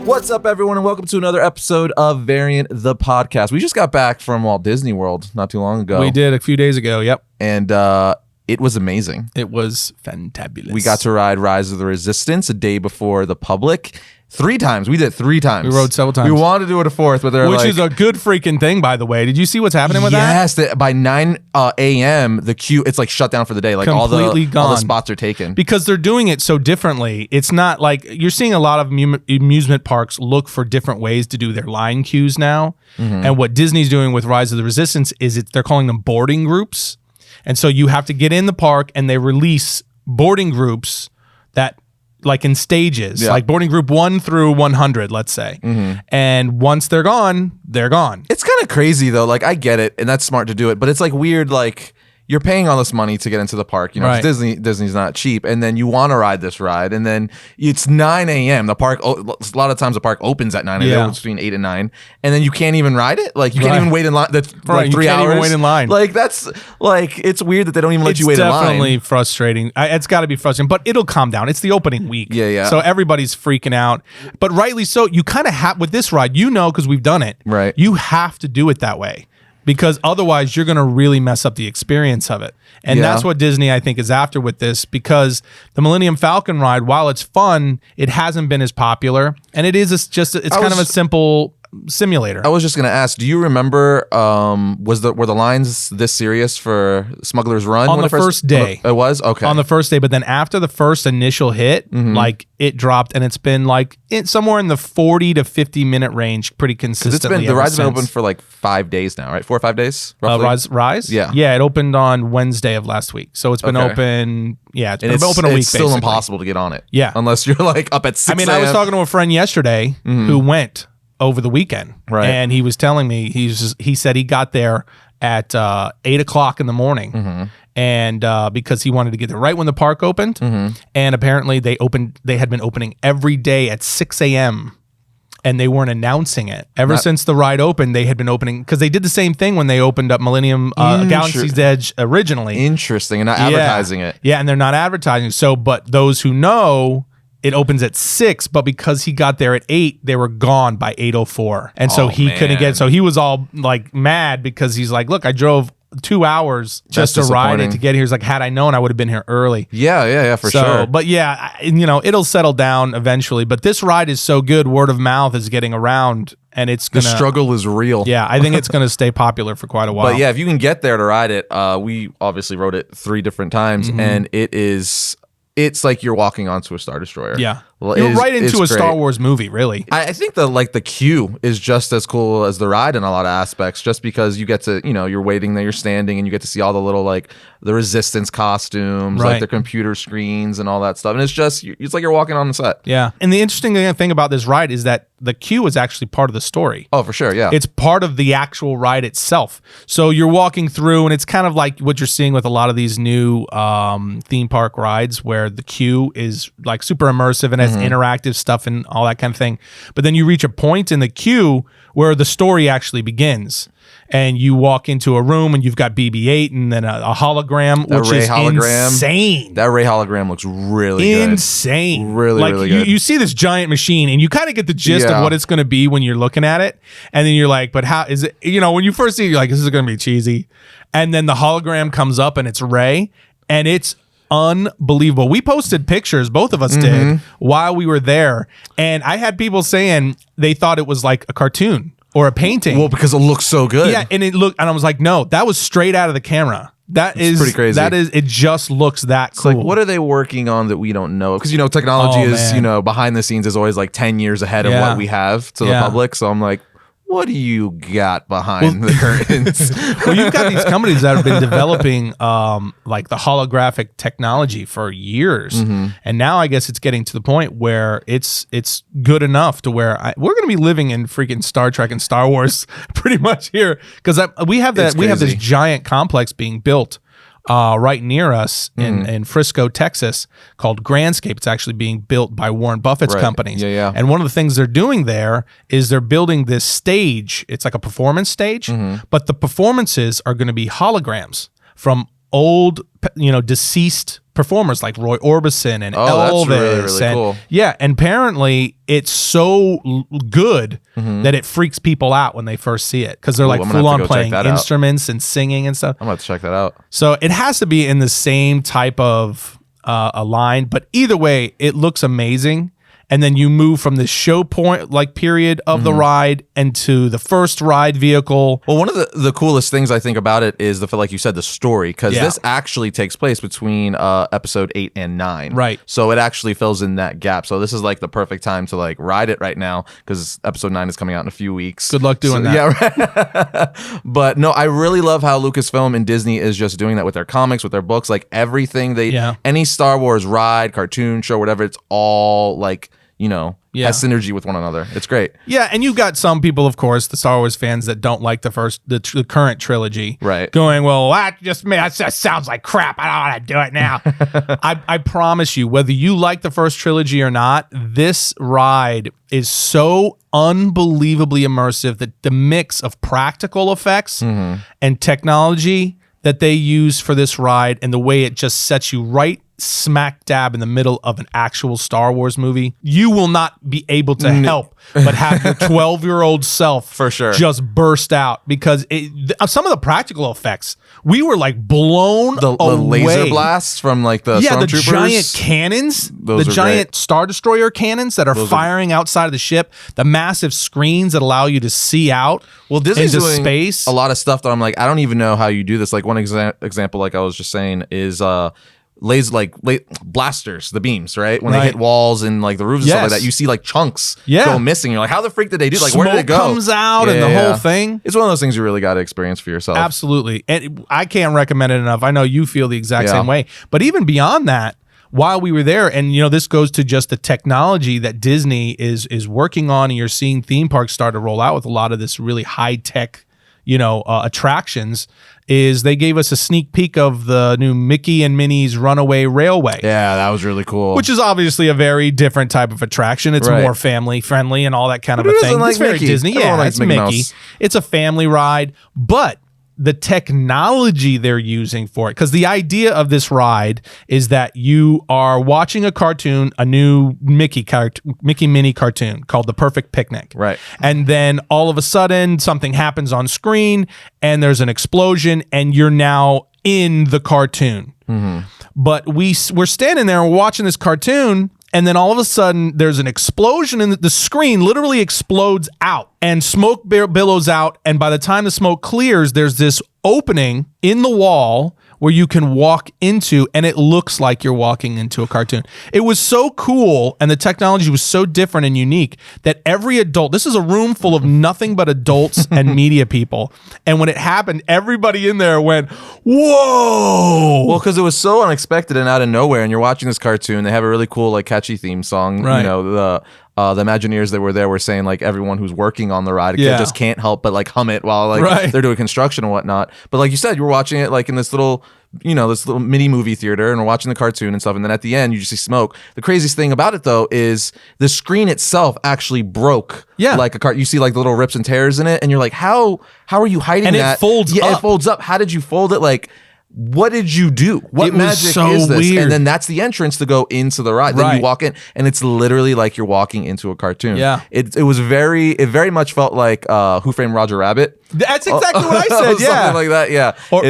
What's up, everyone, and welcome to another episode of Variant the Podcast. We just got back from Walt Disney World not too long ago. We did a few days ago, yep. And it was amazing. It was fantabulous. We got to ride Rise of the Resistance a day before the public. 3 times. We did it 3 times. We rode several times. We wanted to do it a 4th, but they're Which is a good freaking thing, by the way. Did you see what's happening with that? Yes, by 9 a.m., the queue, it's like shut down for the day. Like Completely all the spots are taken. Because they're doing it so differently. It's not like you're seeing a lot of amusement parks look for different ways to do their line queues now. Mm-hmm. And what Disney's doing with Rise of the Resistance is they're calling them boarding groups. And so you have to get in the park and they release boarding groups that like in stages, like boarding group 1 through 100, let's say. Mm-hmm. And once they're gone, they're gone. It's kind of crazy though. Like I get it and that's smart to do it, but it's like weird, like you're paying all this money to get into the park, you know, right. Disney's not cheap. And then you want to ride this ride and then it's 9 a.m. The park, a lot of times the park opens at 9 a.m. Yeah. Between 8 and 9. And then you can't even ride it. Like you can't even wait in line. That's like 3 hours. Even wait in line. Like that's like, it's weird that they don't even let you wait in line. It's definitely frustrating. It's got to be frustrating, but it'll calm down. It's the opening week. Yeah. So everybody's freaking out, but rightly so. You kind of have with this ride, you know, because we've done it. Right. You have to do it that way. Because otherwise, you're going to really mess up the experience of it. And that's what Disney, I think, is after with this. Because the Millennium Falcon ride, while it's fun, it hasn't been as popular. And it is it's kind of a simple simulator. I was just going to ask, do you remember, were the lines this serious for Smuggler's Run? On the first day. It was? Okay. On the first day. But then after the first initial hit, like it dropped and it's been like somewhere in the 40 to 50 minute range pretty consistently. The ride's been open for like 5 days now, right? 4 or 5 days? Rise? Yeah. Yeah, it opened on Wednesday of last week. So it's been open. Yeah, it's been open a week. It's still basically impossible to get on it. Yeah. Unless you're like up at 6 I mean, I was talking to a friend yesterday who went over the weekend, right? And he was telling me he said he got there at 8 o'clock in the morning, and because he wanted to get there right when the park opened, and apparently they had been opening every day at 6 a.m. and they weren't announcing it ever since the ride opened. They had been opening because they did the same thing when they opened up Millennium Galaxy's Edge originally. Interesting, and not advertising it. Yeah, and they're not advertising. So, but those who know, it opens at 6, but because he got there at 8, they were gone by 8:04. And so he couldn't get, so he was all like mad because he's like, look, I drove 2 hours just to ride it to get here. He's like, had I known, I would have been here early. Yeah, for sure. But yeah, you know, it'll settle down eventually. But this ride is so good, word of mouth is getting around. And the struggle is real. Yeah, I think it's going to stay popular for quite a while. But yeah, if you can get there to ride it, we obviously rode it 3 different times, and it's like you're walking onto a Star Destroyer. Yeah. You're right into a Star Wars movie, really. I think the queue is just as cool as the ride in a lot of aspects, just because you get to, you know, you're waiting there, you're standing, and you get to see all the little, like, the Resistance costumes, like the computer screens and all that stuff. And it's like you're walking on the set. Yeah. And the interesting thing about this ride is that the queue is actually part of the story. Oh, for sure, yeah. It's part of the actual ride itself. So you're walking through, and it's kind of like what you're seeing with a lot of these new theme park rides where the queue is, like, super immersive and has interactive stuff and all that kind of thing. But then you reach a point in the queue where the story actually begins. And you walk into a room and you've got BB-8 and then a hologram, which is insane. That Rey hologram looks really good. Insane. Really good. You see this giant machine and you kind of get the gist of what it's going to be when you're looking at it. And then you're like, but how is it? You know, when you first see it, you're like, this is going to be cheesy. And then the hologram comes up and it's Rey, and it's unbelievable. We posted pictures, both of us did, while we were there. And I had people saying they thought it was like a cartoon or a painting. Well, because it looks so good. Yeah, and I was like, no, that was straight out of the camera. It's pretty crazy. It just looks that cool. Like, what are they working on that we don't know? Because, you know, technology is, you know, behind the scenes is always like 10 years ahead of what we have to the public. So I'm like, what do you got behind the curtains? Well, you've got these companies that have been developing like the holographic technology for years. And now I guess it's getting to the point where it's good enough to where we're going to be living in freaking Star Trek and Star Wars pretty much here. Because we have this giant complex being built right near us in Frisco, Texas, called Grandscape. It's actually being built by Warren Buffett's companies. Yeah. And one of the things they're doing there is they're building this stage. It's like a performance stage, but the performances are going to be holograms from old, deceased performers like Roy Orbison and Oh, Elvis. that's really, really cool. Yeah, and apparently it's so good that it freaks people out when they first see it because they're like I'm gonna full have to on go check playing that out. instruments and singing and stuff. I'm about to check that out. So it has to be in the same type of a line, but either way, it looks amazing. And then you move from the show point like period of the ride into the first ride vehicle. Well, one of the coolest things I think about it is like you said, the story, because this actually takes place between episode 8 and 9. Right. So it actually fills in that gap. So this is like the perfect time to like ride it right now because episode 9 is coming out in a few weeks. Good luck doing that. Yeah, right. But no, I really love how Lucasfilm and Disney is just doing that with their comics, with their books, like everything any Star Wars ride, cartoon, show, whatever, it's all like, has synergy with one another. It's great. Yeah, and you've got some people, of course, the Star Wars fans that don't like the current trilogy. Right. Going, well, that just sounds like crap. I don't want to do it now. I promise you, whether you like the first trilogy or not, this ride is so unbelievably immersive that the mix of practical effects and technology that they use for this ride and the way it just sets you right smack dab in the middle of an actual Star Wars movie, you will not be able to help but have your 12-year-old self for sure just burst out because some of the practical effects, we were like blown away. The laser blasts from like the stormtroopers. The giant cannons, the giant Star Destroyer cannons that are firing outside of the ship, the massive screens that allow you to see out Disney's into doing space. A lot of stuff that I'm like, I don't even know how you do this. Like one example, like I was just saying, is blasters, the beams, right? When they hit walls and like the roofs and stuff like that, you see like chunks go missing. You're like, how the freak did they do? Like, Smoke where did it go? Comes out and the whole thing. It's one of those things you really got to experience for yourself. Absolutely, and I can't recommend it enough. I know you feel the exact same way. But even beyond that, while we were there, and this goes to just the technology that Disney is working on, and you're seeing theme parks start to roll out with a lot of this really high tech, attractions. Is they gave us a sneak peek of the new Mickey and Minnie's Runaway Railway. Yeah, that was really cool. Which is obviously a very different type of attraction. It's more family friendly and all that kind of a thing. It's very Disney. Yeah, it's Mickey. It's a family ride, but the technology they're using for it, because the idea of this ride is that you are watching a cartoon, a new Mickey Minnie cartoon called The Perfect Picnic. Right. And then all of a sudden something happens on screen and there's an explosion and you're now in the cartoon. But we're standing there and we're watching this cartoon, and then all of a sudden there's an explosion and the screen literally explodes out and smoke billows out. And by the time the smoke clears, there's this opening in the wall where you can walk into, and it looks like you're walking into a cartoon. It was so cool, and the technology was so different and unique that every adult, this is a room full of nothing but adults and media people, and when it happened, everybody in there went, whoa! Well, because it was so unexpected and out of nowhere, and you're watching this cartoon, they have a really cool, like, catchy theme song, right. The Imagineers that were there were saying like everyone who's working on the ride just can't help but like hum it while like they're doing construction and whatnot. But like you said, you were watching it like in this little mini movie theater, and we're watching the cartoon and stuff. And then at the end, you just see smoke. The craziest thing about it though is the screen itself actually broke. Yeah, like a car. You see like the little rips and tears in it, and you're like, how are you hiding and that? It folds up. It folds up. How did you fold it? Like, what did you do? What magic is this? Weird. And then that's the entrance to go into the ride. Then you walk in, and it's literally like you're walking into a cartoon. Yeah, it very much felt like Who Framed Roger Rabbit. That's exactly what I said. Yeah, something like that. Yeah, what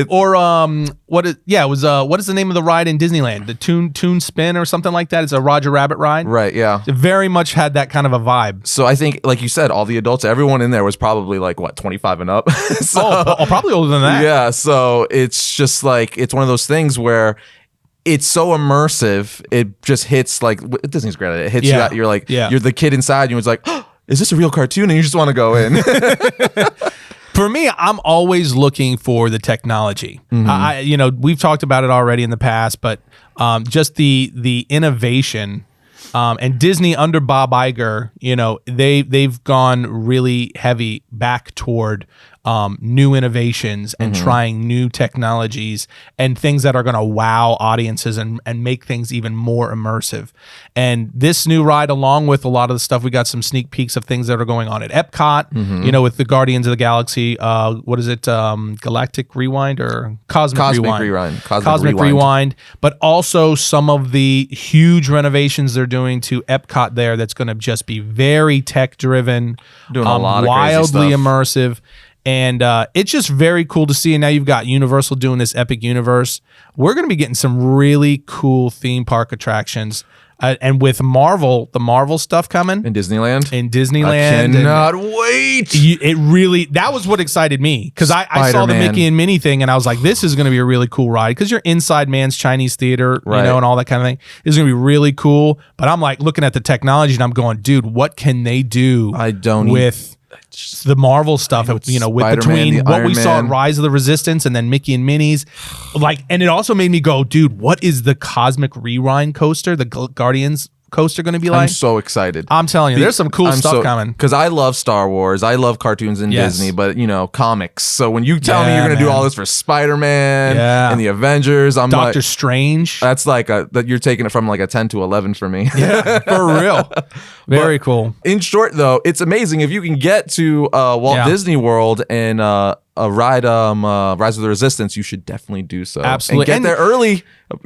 is the name of the ride in Disneyland? The Toon Spin or something like that. It's a Roger Rabbit ride. Right. Yeah. It very much had that kind of a vibe. So I think, like you said, all the adults, everyone in there was probably like what, 25 and up. Probably older than that. Yeah. So it's just like it's one of those things where it's so immersive. It just hits like Disney's great at it. It hits you out. You're like you're the kid inside. You was like, oh, is this a real cartoon? And you just want to go in. For me, I'm always looking for the technology. We've talked about it already in the past, but just the innovation and Disney under Bob Iger, they've gone really heavy back toward new innovations and trying new technologies and things that are going to wow audiences and make things even more immersive. And this new ride, along with a lot of the stuff, we got some sneak peeks of things that are going on at Epcot, you know, with the Guardians of the Galaxy. What is it? Galactic Rewind or Cosmic Rewind? Cosmic Rewind. But also some of the huge renovations they're doing to Epcot there that's going to just be very tech driven, doing a lot of wildly crazy stuff. immersive. And it's just very cool to see. And now you've got Universal doing this Epic Universe. We're going to be getting some really cool theme park attractions. And with Marvel, the Marvel stuff coming. In Disneyland? I cannot wait. It really, that was what excited me. Because I saw the Mickey and Minnie thing and I was like, this is going to be a really cool ride. Because you're inside Man's Chinese Theater, you know, and all that kind of thing. It's going to be really cool. But I'm like looking at the technology and I'm going, dude, what can they do with the Marvel stuff, you know, with between what we saw at Rise of the Resistance and then Mickey and Minnie's, like, and it also made me go, dude, what is the Cosmic Rewind coaster, the Guardians coaster, going to be like? I'm so excited. I'm telling you, there's some cool stuff coming. Because I love Star Wars, I love cartoons and Disney, but you know, comics. So when you tell me you're going to do all this for Spider-Man and the Avengers, I'm Doctor Strange. That's like that you're taking it from like a 10 to 11 for me. Yeah, for real. Very cool. In short, though, it's amazing if you can get to Walt Disney World and ride Rise of the Resistance, you should definitely do so. Absolutely. And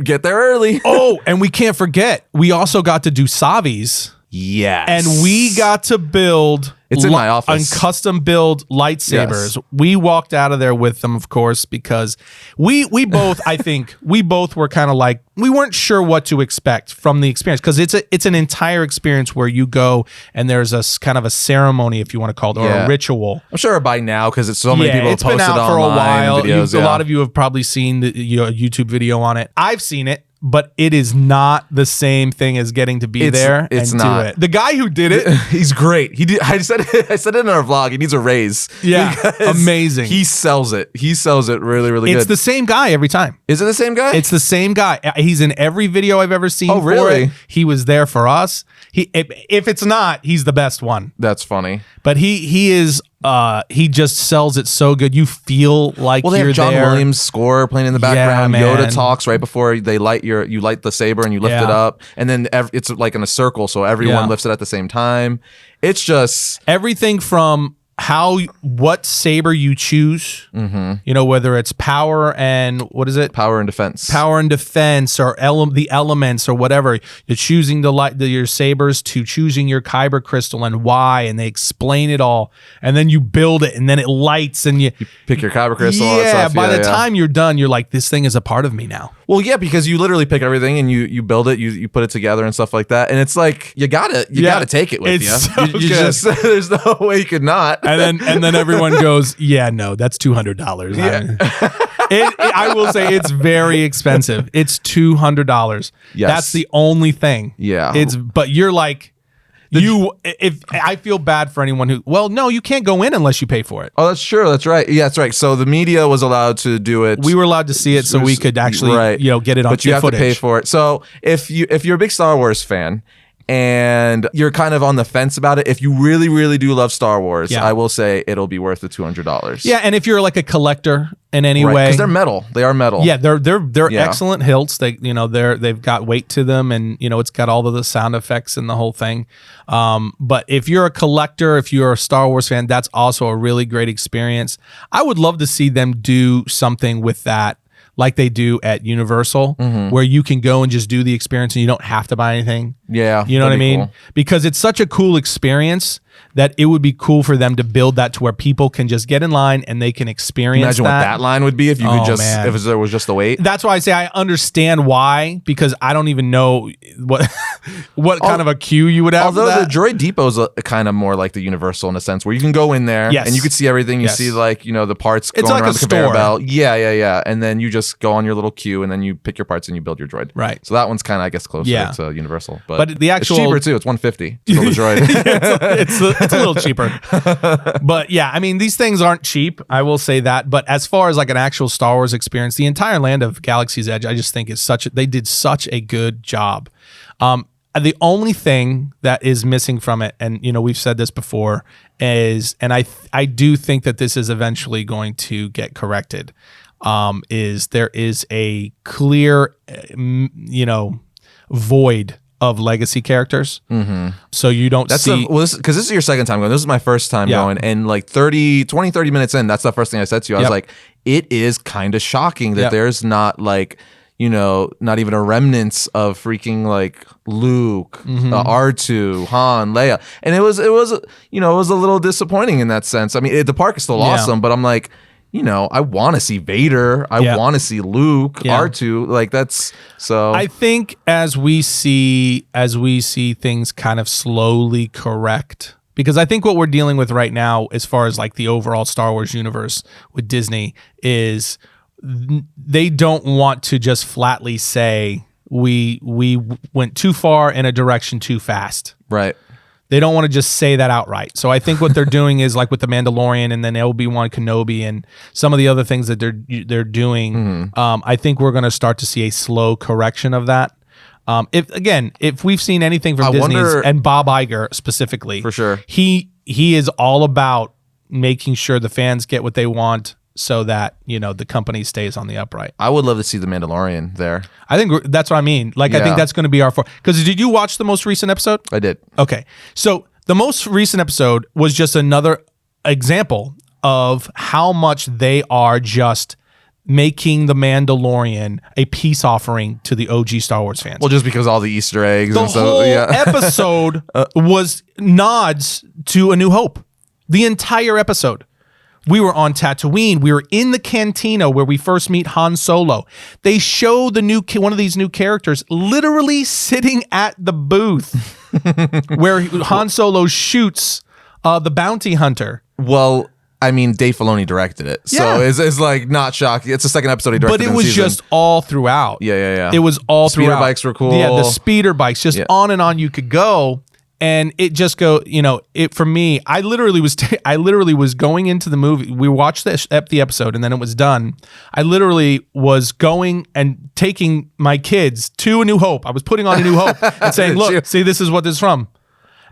get there early. Oh, and we can't forget, we also got to do Savi's. Yes. And we got to build it's in my office. Custom build lightsabers. Yes. We walked out of there with them, of course, because we both, I think, we both were kind of like, we weren't sure what to expect from the experience, because it's an entire experience where you go and there's a kind of a ceremony, if you want to call it, or a ritual. I'm sure by now, because it's so many people have posted been out for a while. Videos, a lot of you have probably seen the YouTube video on it. I've seen it. But it is not the same thing as getting to be there and do it. The guy who did it, he's great. He did. I said it in our vlog. He needs a raise. Yeah, amazing. He sells it. He sells it really, really good. It's the same guy every time. Is it the same guy? It's the same guy. He's in every video I've ever seen. Oh, really? He was there for us. If it's not, he's the best one. That's funny. But he is. He just sells it so good. You feel like they you're have John there. Williams' score playing in the background. Yeah, Yoda talks right before they light you light the saber and you lift it up, and then it's like in a circle, so everyone lifts it at the same time. It's just everything from what saber you choose, you know, whether it's power and what is it? Power and defense, or the elements or whatever. You're choosing your sabers to choosing your kyber crystal and why, and they explain it all, and then you build it, and then it lights, and you pick your kyber crystal. Yeah, by the time you're done, you're like, this thing is a part of me now. Well, yeah, because you literally pick everything and you build it, you put it together and stuff like that, and it's like you gotta take it with you. So you just there's no way you could not. And then everyone goes, yeah, no, that's $200. Yeah. I will say it's very expensive. It's $200. Yes. That's the only thing. Yeah. But you're like, if I feel bad for anyone who, well, no, you can't go in unless you pay for it. Oh, that's true. That's right. Yeah, that's right. So the media was allowed to do it. We were allowed to see it, so we could actually, get it on. But you have to pay for it. So if you're a big Star Wars fan, and you're kind of on the fence about it, if you really, really do love Star Wars, I will say it'll be worth the $200. Yeah, and if you're like a collector in any way, because they're metal, they are metal. Yeah, they're excellent hilts. They've got weight to them, and it's got all of the sound effects and the whole thing. But if you're a collector, if you're a Star Wars fan, that's also a really great experience. I would love to see them do something with that, like they do at Universal, where you can go and just do the experience and you don't have to buy anything. Yeah. You know what I mean? Cool. Because it's such a cool experience that it would be cool for them to build that to where people can just get in line and they can experience Imagine what that line would be if you could if there was just the wait. That's why I say I understand why, because I don't even know what kind of a queue you would have. Although the Droid Depot is kind of more like the Universal in a sense, where you can go in there and you can see everything. You see the parts going around the conveyor belt. Yeah. And then you just go on your little queue and then you pick your parts and you build your droid. Right. So that one's kind of, I guess, closer to Universal. But the actual... It's cheaper too. It's $150 to build a droid. It's a little cheaper. But yeah, I mean, these things aren't cheap. I will say that. But as far as like an actual Star Wars experience, the entire land of Galaxy's Edge, I just think is they did such a good job. the only thing that is missing from it, and we've said this before, is, and I do think that this is eventually going to get corrected, is there is a clear, void of legacy characters. So you don't see... because this is your second time going. This is my first time going. And like 30 minutes in, that's the first thing I said to you. I was like, it is kind of shocking that there's not like, not even a remnants of freaking like Luke, R2, Han, Leia. And it was a little disappointing in that sense. I mean, the park is still awesome, but I'm like, I want to see Vader. I want to see Luke, R2. Like that's so. I think as we see things kind of slowly correct, because I think what we're dealing with right now, as far as like the overall Star Wars universe with Disney, is they don't want to just flatly say we went too far in a direction too fast. Right. They don't want to just say that outright. So I think what they're doing is like with the Mandalorian and then Obi-Wan Kenobi and some of the other things that they're doing. I think we're going to start to see a slow correction of that. If we've seen anything from Disney and Bob Iger specifically, for sure, he is all about making sure the fans get what they want, so that the company stays on the upright. I would love to see the Mandalorian there. I think that's what I mean. Like I think that's going to be our because did you watch the most recent episode? I did. Okay, so the most recent episode was just another example of how much they are just making the Mandalorian a peace offering to the OG Star Wars fans. Well, just because all the Easter eggs the and stuff. whole episode was nods to A New Hope. The entire episode. We were on Tatooine. We were in the cantina where we first meet Han Solo. They show one of these new characters literally sitting at the booth where Han Solo shoots the bounty hunter. Well, I mean, Dave Filoni directed it, so it's like not shocking. It's the second episode he directed. But it was just all throughout. Yeah. It was all speeder throughout. Bikes were cool. Yeah, the speeder bikes, just on and on you could go. And it just for me, I literally was going into the movie. We watched the episode and then it was done. I literally was going and taking my kids to A New Hope. I was putting on A New Hope and saying, look, see, this is what this is from.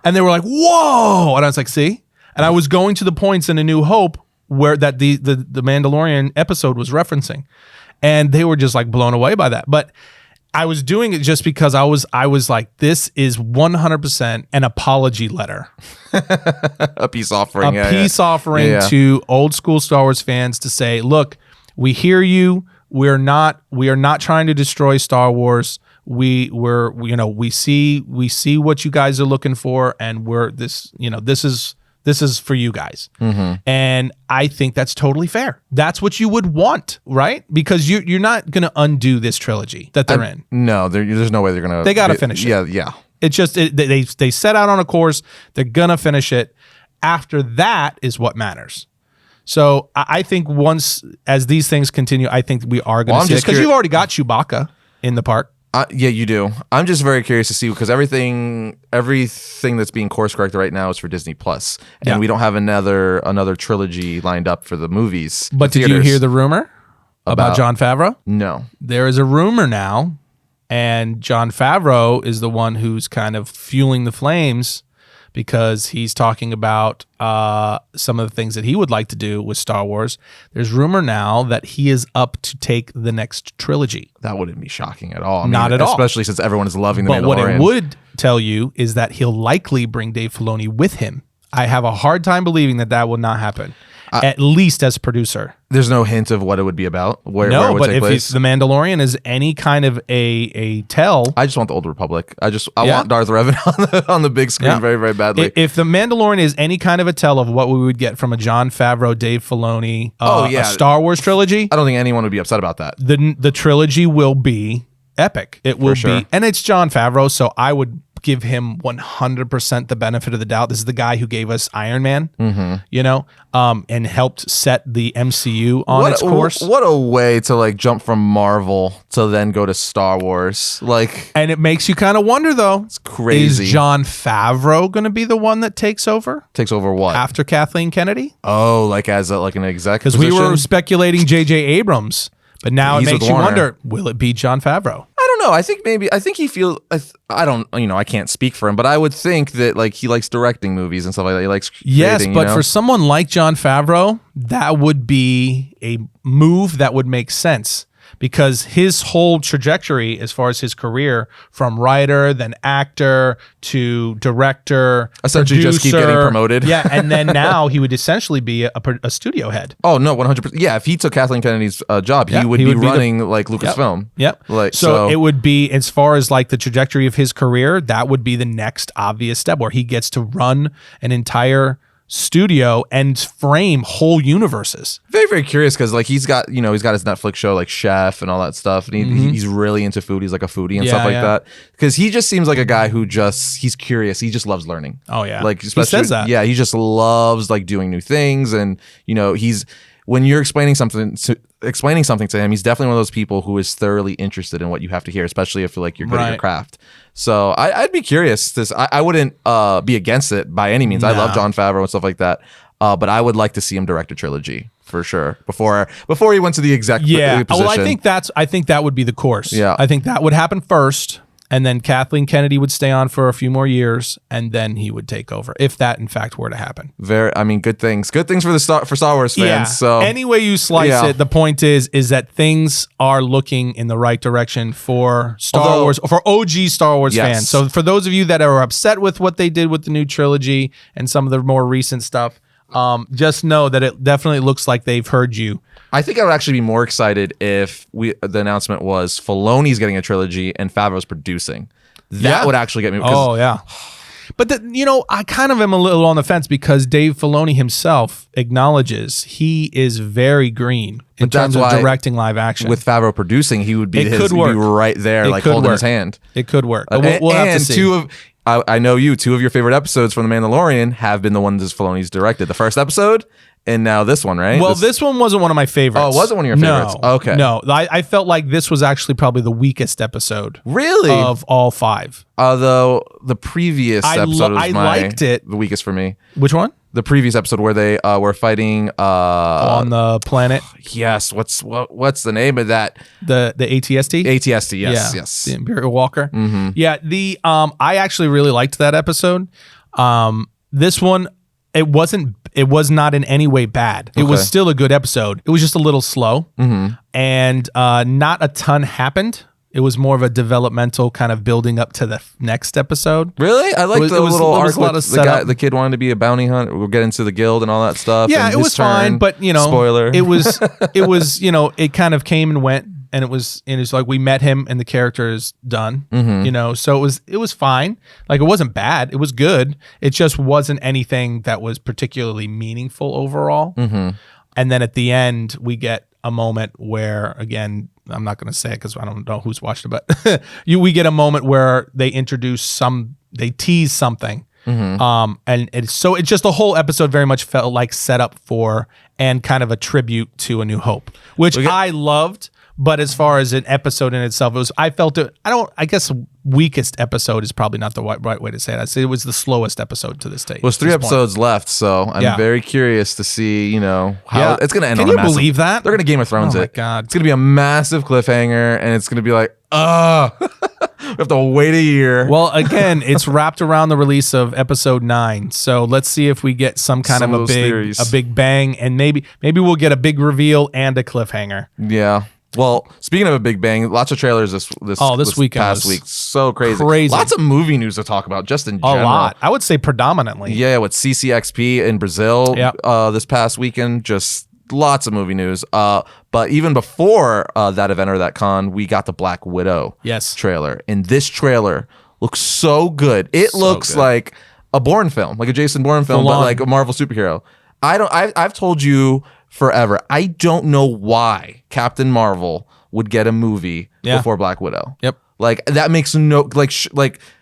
And they were like, whoa. And I was like, see? And I was going to the points in A New Hope where that the Mandalorian episode was referencing. And they were just like blown away by that. But I was doing it just because I was like, this is 100% an apology letter. A peace offering. A peace offering to old school Star Wars fans to say, look, we hear you. We are not trying to destroy Star Wars. We see what you guys are looking for, and this is for you guys. And I think that's totally fair. That's what you would want, right? Because you're not going to undo this trilogy that they're in. No, there's no way they're going to. They got to finish it. Yeah. It's just, they set out on a course. They're going to finish it. After that is what matters. So I think as these things continue, I think we are going to see it. Because you've already got Chewbacca in the park. Yeah, you do. I'm just very curious to see, because everything that's being course corrected right now is for Disney Plus, and we don't have another trilogy lined up for the movies. But did you hear the rumor about Jon Favreau? No. There is a rumor now, and Jon Favreau is the one who's kind of fueling the flames, because he's talking about some of the things that he would like to do with Star Wars. There's rumor now that he is up to take the next trilogy. That wouldn't be shocking at all. Not at all. Especially since everyone is loving The Mandalorian. But what it would tell you is that he'll likely bring Dave Filoni with him. I have a hard time believing that will not happen. At least as producer. There's no hint of what it would be about. Where it would but take place. If The Mandalorian is any kind of a tell, I just want the Old Republic. I want Darth Revan on the big screen very, very badly. If The Mandalorian is any kind of a tell of what we would get from a Jon Favreau, Dave Filoni, a Star Wars trilogy, I don't think anyone would be upset about that. The trilogy will be epic. It will be, and it's Jon Favreau, so I would give him 100% the benefit of the doubt. This is the guy who gave us Iron Man, and helped set the MCU on its course. What a way to like jump from Marvel to then go to Star Wars. And it makes you kind of wonder, though. It's crazy. Is Jon Favreau going to be the one that takes over? Takes over what? After Kathleen Kennedy? Oh, like as an exec? Because we were speculating J.J. Abrams, but now it makes you wonder, will it be Jon Favreau? I don't know. I think he feels. I don't. I can't speak for him, but I would think that like he likes directing movies and stuff like that. He likes creating, but for someone like Jon Favreau, that would be a move that would make sense. Because his whole trajectory as far as his career, from writer, then actor, to director, essentially producer, just keep getting promoted. Yeah, and then now he would essentially be a studio head. Oh, no, 100%. Yeah, if he took Kathleen Kennedy's job, he would be running like Lucasfilm. Yep. So it would be, as far as like the trajectory of his career, that would be the next obvious step where he gets to run an entire studio and frame whole universes. Very, very curious because like he's got his Netflix show like Chef and all that stuff, and he's really into food. He's like a foodie and stuff like that. Because he just seems like a guy who he's curious. He just loves learning. Oh yeah, like he says that. Yeah, he just loves like doing new things, and he's. When you're explaining something to him, he's definitely one of those people who is thoroughly interested in what you have to hear, especially if you're good at your craft. So I'd be curious. I wouldn't be against it by any means. No. I love Jon Favreau and stuff like that. But I would like to see him direct a trilogy for sure before he went to the exec position. Well, I think that would be the course. Yeah. I think that would happen first. And then Kathleen Kennedy would stay on for a few more years, and then he would take over, if that in fact were to happen. Good things for Star Wars fans. Yeah. So any way you slice it, the point is that things are looking in the right direction for Star Wars, for OG Star Wars fans. So for those of you that are upset with what they did with the new trilogy and some of the more recent stuff, just know that it definitely looks like they've heard you. I think I would actually be more excited if the announcement was Filoni's getting a trilogy and Favreau's producing. That would actually get me. Oh yeah. But I kind of am a little on the fence because Dave Filoni himself acknowledges he is very green in terms of directing live action. With Favreau producing, he would be right there, like holding his hand. It could work. But we'll have to see. I know two of your favorite episodes from The Mandalorian have been the ones that Filoni's directed. The first episode and now this one, right? Well, this one wasn't one of my favorites. Oh, it wasn't one of your favorites? No. Okay. No, I felt like this was actually probably the weakest episode. Really? Of all 5. Although the previous episode was liked it. The weakest for me. Which one? The previous episode where they were fighting on the planet. Yes. What's the name of that? The ATST? ATST, yes. The Imperial Walker. Mm-hmm. Yeah, I actually really liked that episode. This one, it was not in any way bad. It was still a good episode. It was just a little slow. Mm-hmm. And not a ton happened. It was more of a developmental kind of building up to the next episode. Really? I liked the little arc with the kid wanted to be a bounty hunter. We'll get into the guild and all that stuff. Yeah, it was fine, but spoiler. It was it kind of came and went, and it's like we met him and the character is done. Mm-hmm. So it was fine. Like it wasn't bad. It was good. It just wasn't anything that was particularly meaningful overall. Mm-hmm. And then at the end, we get a moment where, again, I'm not going to say it because I don't know who's watched it, but we get a moment where they tease something. Mm-hmm. And it's just the whole episode very much felt like set up for and kind of a tribute to A New Hope, which I loved. But as far as an episode in itself, I guess weakest episode is probably not the right way to say it. I'd say it was the slowest episode to this day. Well, there's 3 episodes left, so I'm very curious to see, how it's going to end. Can you believe that? They're going to Game of Thrones it. Oh my God. It's going to be a massive cliffhanger, and it's going to be like, we have to wait a year. Well, again, it's wrapped around the release of episode 9. So let's see if we get some kind of a big bang, and maybe we'll get a big reveal and a cliffhanger. Yeah. Well, speaking of a big bang, lots of trailers this weekend past week. So crazy. Lots of movie news to talk about just in general. A lot. I would say predominantly. Yeah, with CCXP in Brazil this past weekend, just lots of movie news. But even before that event or that con, we got the Black Widow trailer. And this trailer looks so good. It looks like a Bourne film, like a Jason Bourne film, but like a Marvel superhero. I've told you forever, I don't know why Captain Marvel would get a movie before Black Widow. Yep. Like that makes no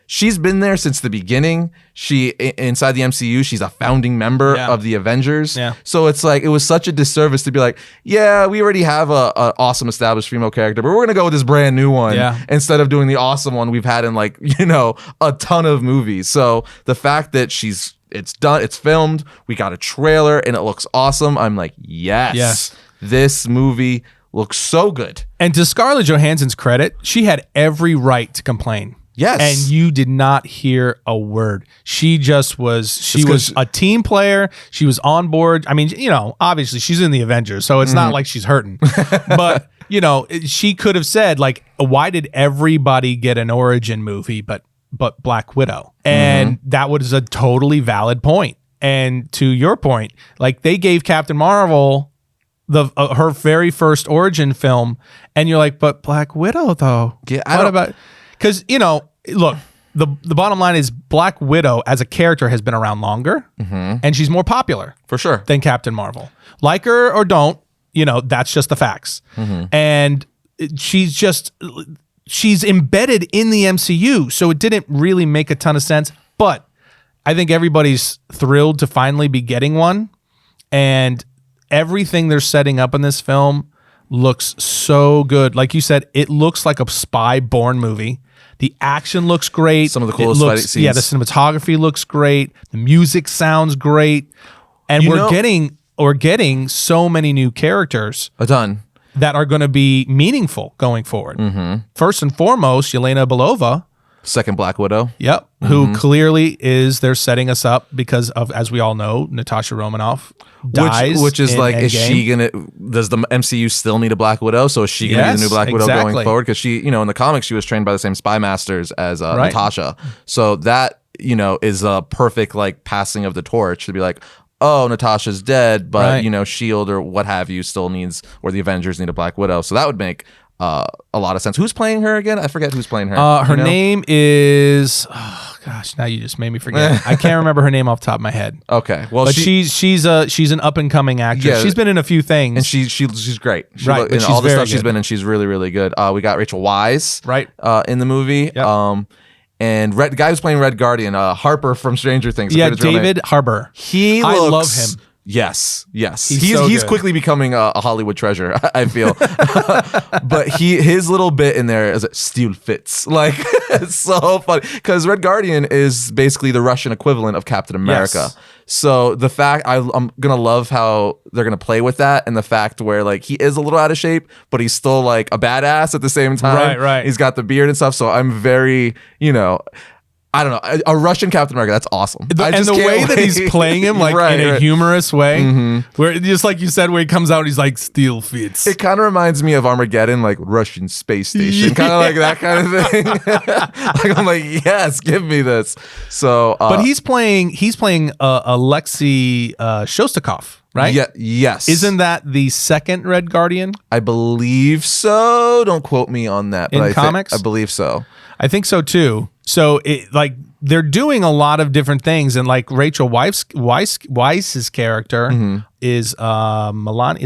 she's been there since the beginning. Inside the MCU, she's a founding member of the Avengers. Yeah. So it's like it was such a disservice to be like, yeah, we already have a awesome established female character, but we're gonna go with this brand new one instead of doing the awesome one we've had in a ton of movies. So the fact that it's done, it's filmed, we got a trailer, and it looks awesome. I'm like, yes. This movie looks so good. And to Scarlett Johansson's credit, she had every right to complain. Yes. And you did not hear a word. She just was, she was a team player. She was on board. I mean, you know, obviously she's in the Avengers, so it's not like she's hurting. But, you know, she could have said, like, why did everybody get an origin movie but Black Widow? And that was a totally valid point. And to your point, like, they gave Captain Marvel her very first origin film, and you're like, but Black Widow, though? Yeah, what about... Because, you know, look, the bottom line is Black Widow as a character has been around longer, and she's more popular for sure than Captain Marvel. Like her or don't, you know, that's just the facts. And she's embedded in the MCU, so it didn't really make a ton of sense. But I think everybody's thrilled to finally be getting one, and everything they're setting up in this film looks so good. Like you said, it looks like a spy Bourne movie. The action looks great. Some of the coolest fight scenes. Yeah, the cinematography looks great. The music sounds great. And we're getting so many new characters a ton that are going to be meaningful going forward. First and foremost, Yelena Belova. Second Black Widow. Yep. Who clearly they're setting us up because of, as we all know, Natasha Romanoff dies. Which is like, Endgame. is she going to, does the MCU still need a Black Widow? So is she going to be the new Black Widow going forward? Because she, you know, in the comics, she was trained by the same spy masters as Natasha. So that, you know, is a perfect like passing of the torch to be like, oh, Natasha's dead, but you know, S.H.I.E.L.D. or what have you still needs, or the Avengers need a Black Widow. So that would make a lot of sense. Who's playing her again? I forget who's playing her. Her name is, oh gosh, now you just made me forget. I can't remember her name off the top of my head. Okay, well, but she's an up and coming actress. Yeah, she's been in a few things, and she's great. Right, in all the stuff she's been in, she's really really good. We got Rachel Weisz in the movie. Yep. And the guy who's playing Red Guardian, Harper from Stranger Things. Yeah, David Harbour. I love him. Yes. He's quickly becoming a Hollywood treasure, I feel. But his little bit in there is still fits. Like, it's so funny. Because Red Guardian is basically the Russian equivalent of Captain America. Yes. So the fact, I'm going to love how they're going to play with that, and the fact where like he is a little out of shape, but he's still like a badass at the same time. Right. He's got the beard and stuff. So I'm very, you know... I don't know. A Russian Captain America, that's awesome. And the way that he's playing him, like in a humorous way, where just like you said, where he comes out, he's like, steel fits. It kind of reminds me of Armageddon, like Russian space station, kind of like that kind of thing. Like I'm like, yes, give me this. So, but he's playing Alexei Shostakov. Right? Yeah. Yes. Isn't that the second Red Guardian? I believe so. Don't quote me on that. But in comics? I believe so. I think so too. So like they're doing a lot of different things, and like Rachel Weisz's character is Melania.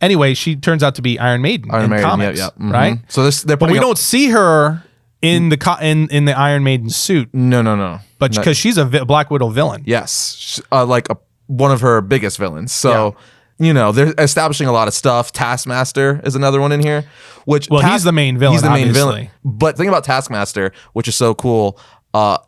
Anyway, she turns out to be Iron Maiden in comics, right? So but we don't see her in the Iron Maiden suit. No. But because she's a Black Widow villain. Yes, like one of her biggest villains. So. Yeah. You know, they're establishing a lot of stuff. Taskmaster is another one in here. He's the main villain. He's the main villain. But the thing about Taskmaster, which is so cool,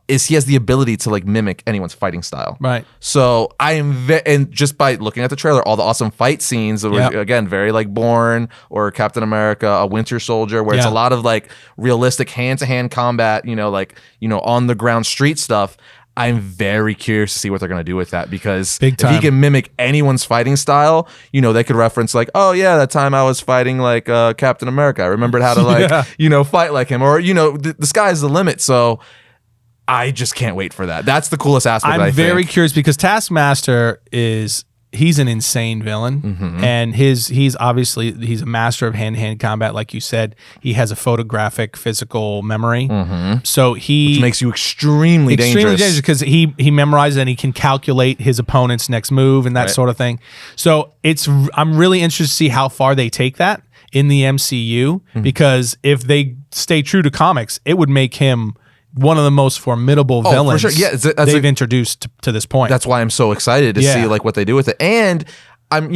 is he has the ability to like mimic anyone's fighting style. Right. So I am, and just by looking at the trailer, all the awesome fight scenes that were again very like Bourne or Captain America, a Winter Soldier, where it's a lot of like realistic hand-to-hand combat. You know, like on the ground street stuff. I'm very curious to see what they're going to do with that, because if he can mimic anyone's fighting style, they could reference like, oh yeah, that time I was fighting like Captain America. I remembered how to like, fight like him, or, the sky's the limit. So I just can't wait for that. That's the coolest aspect. I'm very curious because Taskmaster he's an insane villain, and he's a master of hand-to-hand combat. Like you said, he has a photographic physical memory, so which makes you extremely dangerous because he memorizes and he can calculate his opponent's next move and that sort of thing. So I'm really interested to see how far they take that in the MCU, because if they stay true to comics, it would make him one of the most formidable villains they've introduced to this point. That's why I'm so excited to see like what they do with it. And I'm,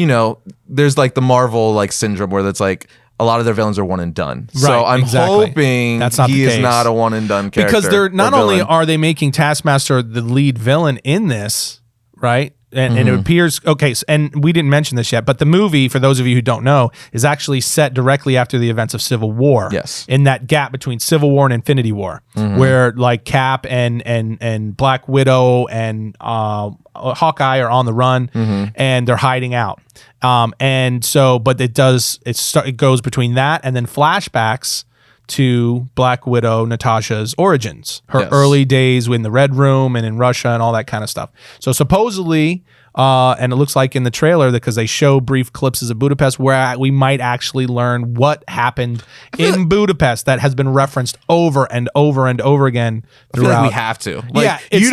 there's like the Marvel like syndrome where that's like a lot of their villains are one and done. Right, so I'm hoping he is not a one and done character. Because they're not only are they making Taskmaster the lead villain in this, right? and it appears okay. And we didn't mention this yet, but the movie, for those of you who don't know, is actually set directly after the events of Civil War. Yes, in that gap between Civil War and Infinity War, where like Cap and Black Widow and Hawkeye are on the run and they're hiding out. And so, but it goes between that and then flashbacks to Black Widow Natasha's origins, her early days in the Red Room and in Russia and all that kind of stuff. So supposedly, and it looks like in the trailer, because they show brief clips of Budapest, where we might actually learn what happened in Budapest that has been referenced over and over and over again throughout. I feel like we have to. Like, yeah, it's you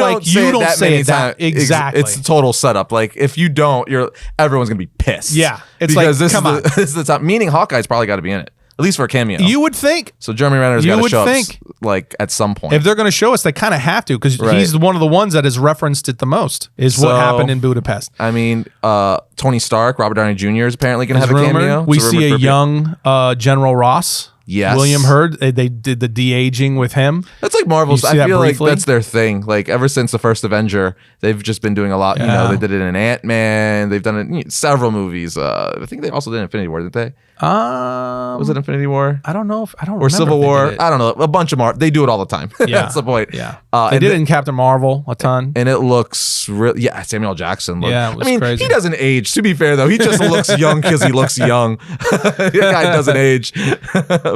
don't say that exactly. It's a total setup. Like if you don't, everyone's gonna be pissed. Yeah, it's because like this is the time. Meaning Hawkeye's probably got to be in it. At least for a cameo. You would think. So Jeremy Renner's got to show up like at some point. If they're going to show us, they kind of have to, because he's one of the ones that has referenced it the most, is what happened in Budapest. I mean, Tony Stark, Robert Downey Jr. is apparently going to have a cameo. We see a young General Ross. Yes. William Hurt. They did the de-aging with him. That's like Marvel's. I feel like that's their thing. Like ever since the first Avenger, they've just been doing a lot. Yeah. They did it in Ant-Man. They've done it in several movies. I think they also did Infinity War, didn't they? Was it Infinity War? I don't know if I don't or remember Civil War. I don't know. A bunch of They do it all the time. Yeah. That's the point. Yeah. They did it in Captain Marvel a ton, and it looks really. Yeah, Samuel Jackson. Yeah, it was crazy. He doesn't age. To be fair, though, he just looks young because he looks young. The guy doesn't age.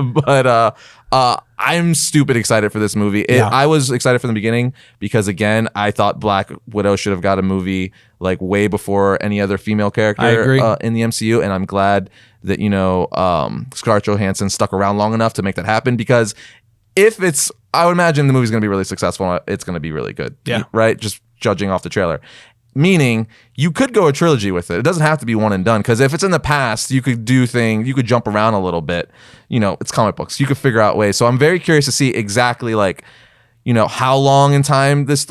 But I'm stupid excited for this movie. I was excited from the beginning because, again, I thought Black Widow should have got a movie like way before any other female character in the MCU, and I'm glad that Scarlett Johansson stuck around long enough to make that happen, because I would imagine the movie's going to be really successful. It's going to be really good. Yeah. Right? Just judging off the trailer. Meaning, you could go a trilogy with it. It doesn't have to be one and done, because if it's in the past, you could you could jump around a little bit. It's comic books. You could figure out ways. So I'm very curious to see exactly how long in time this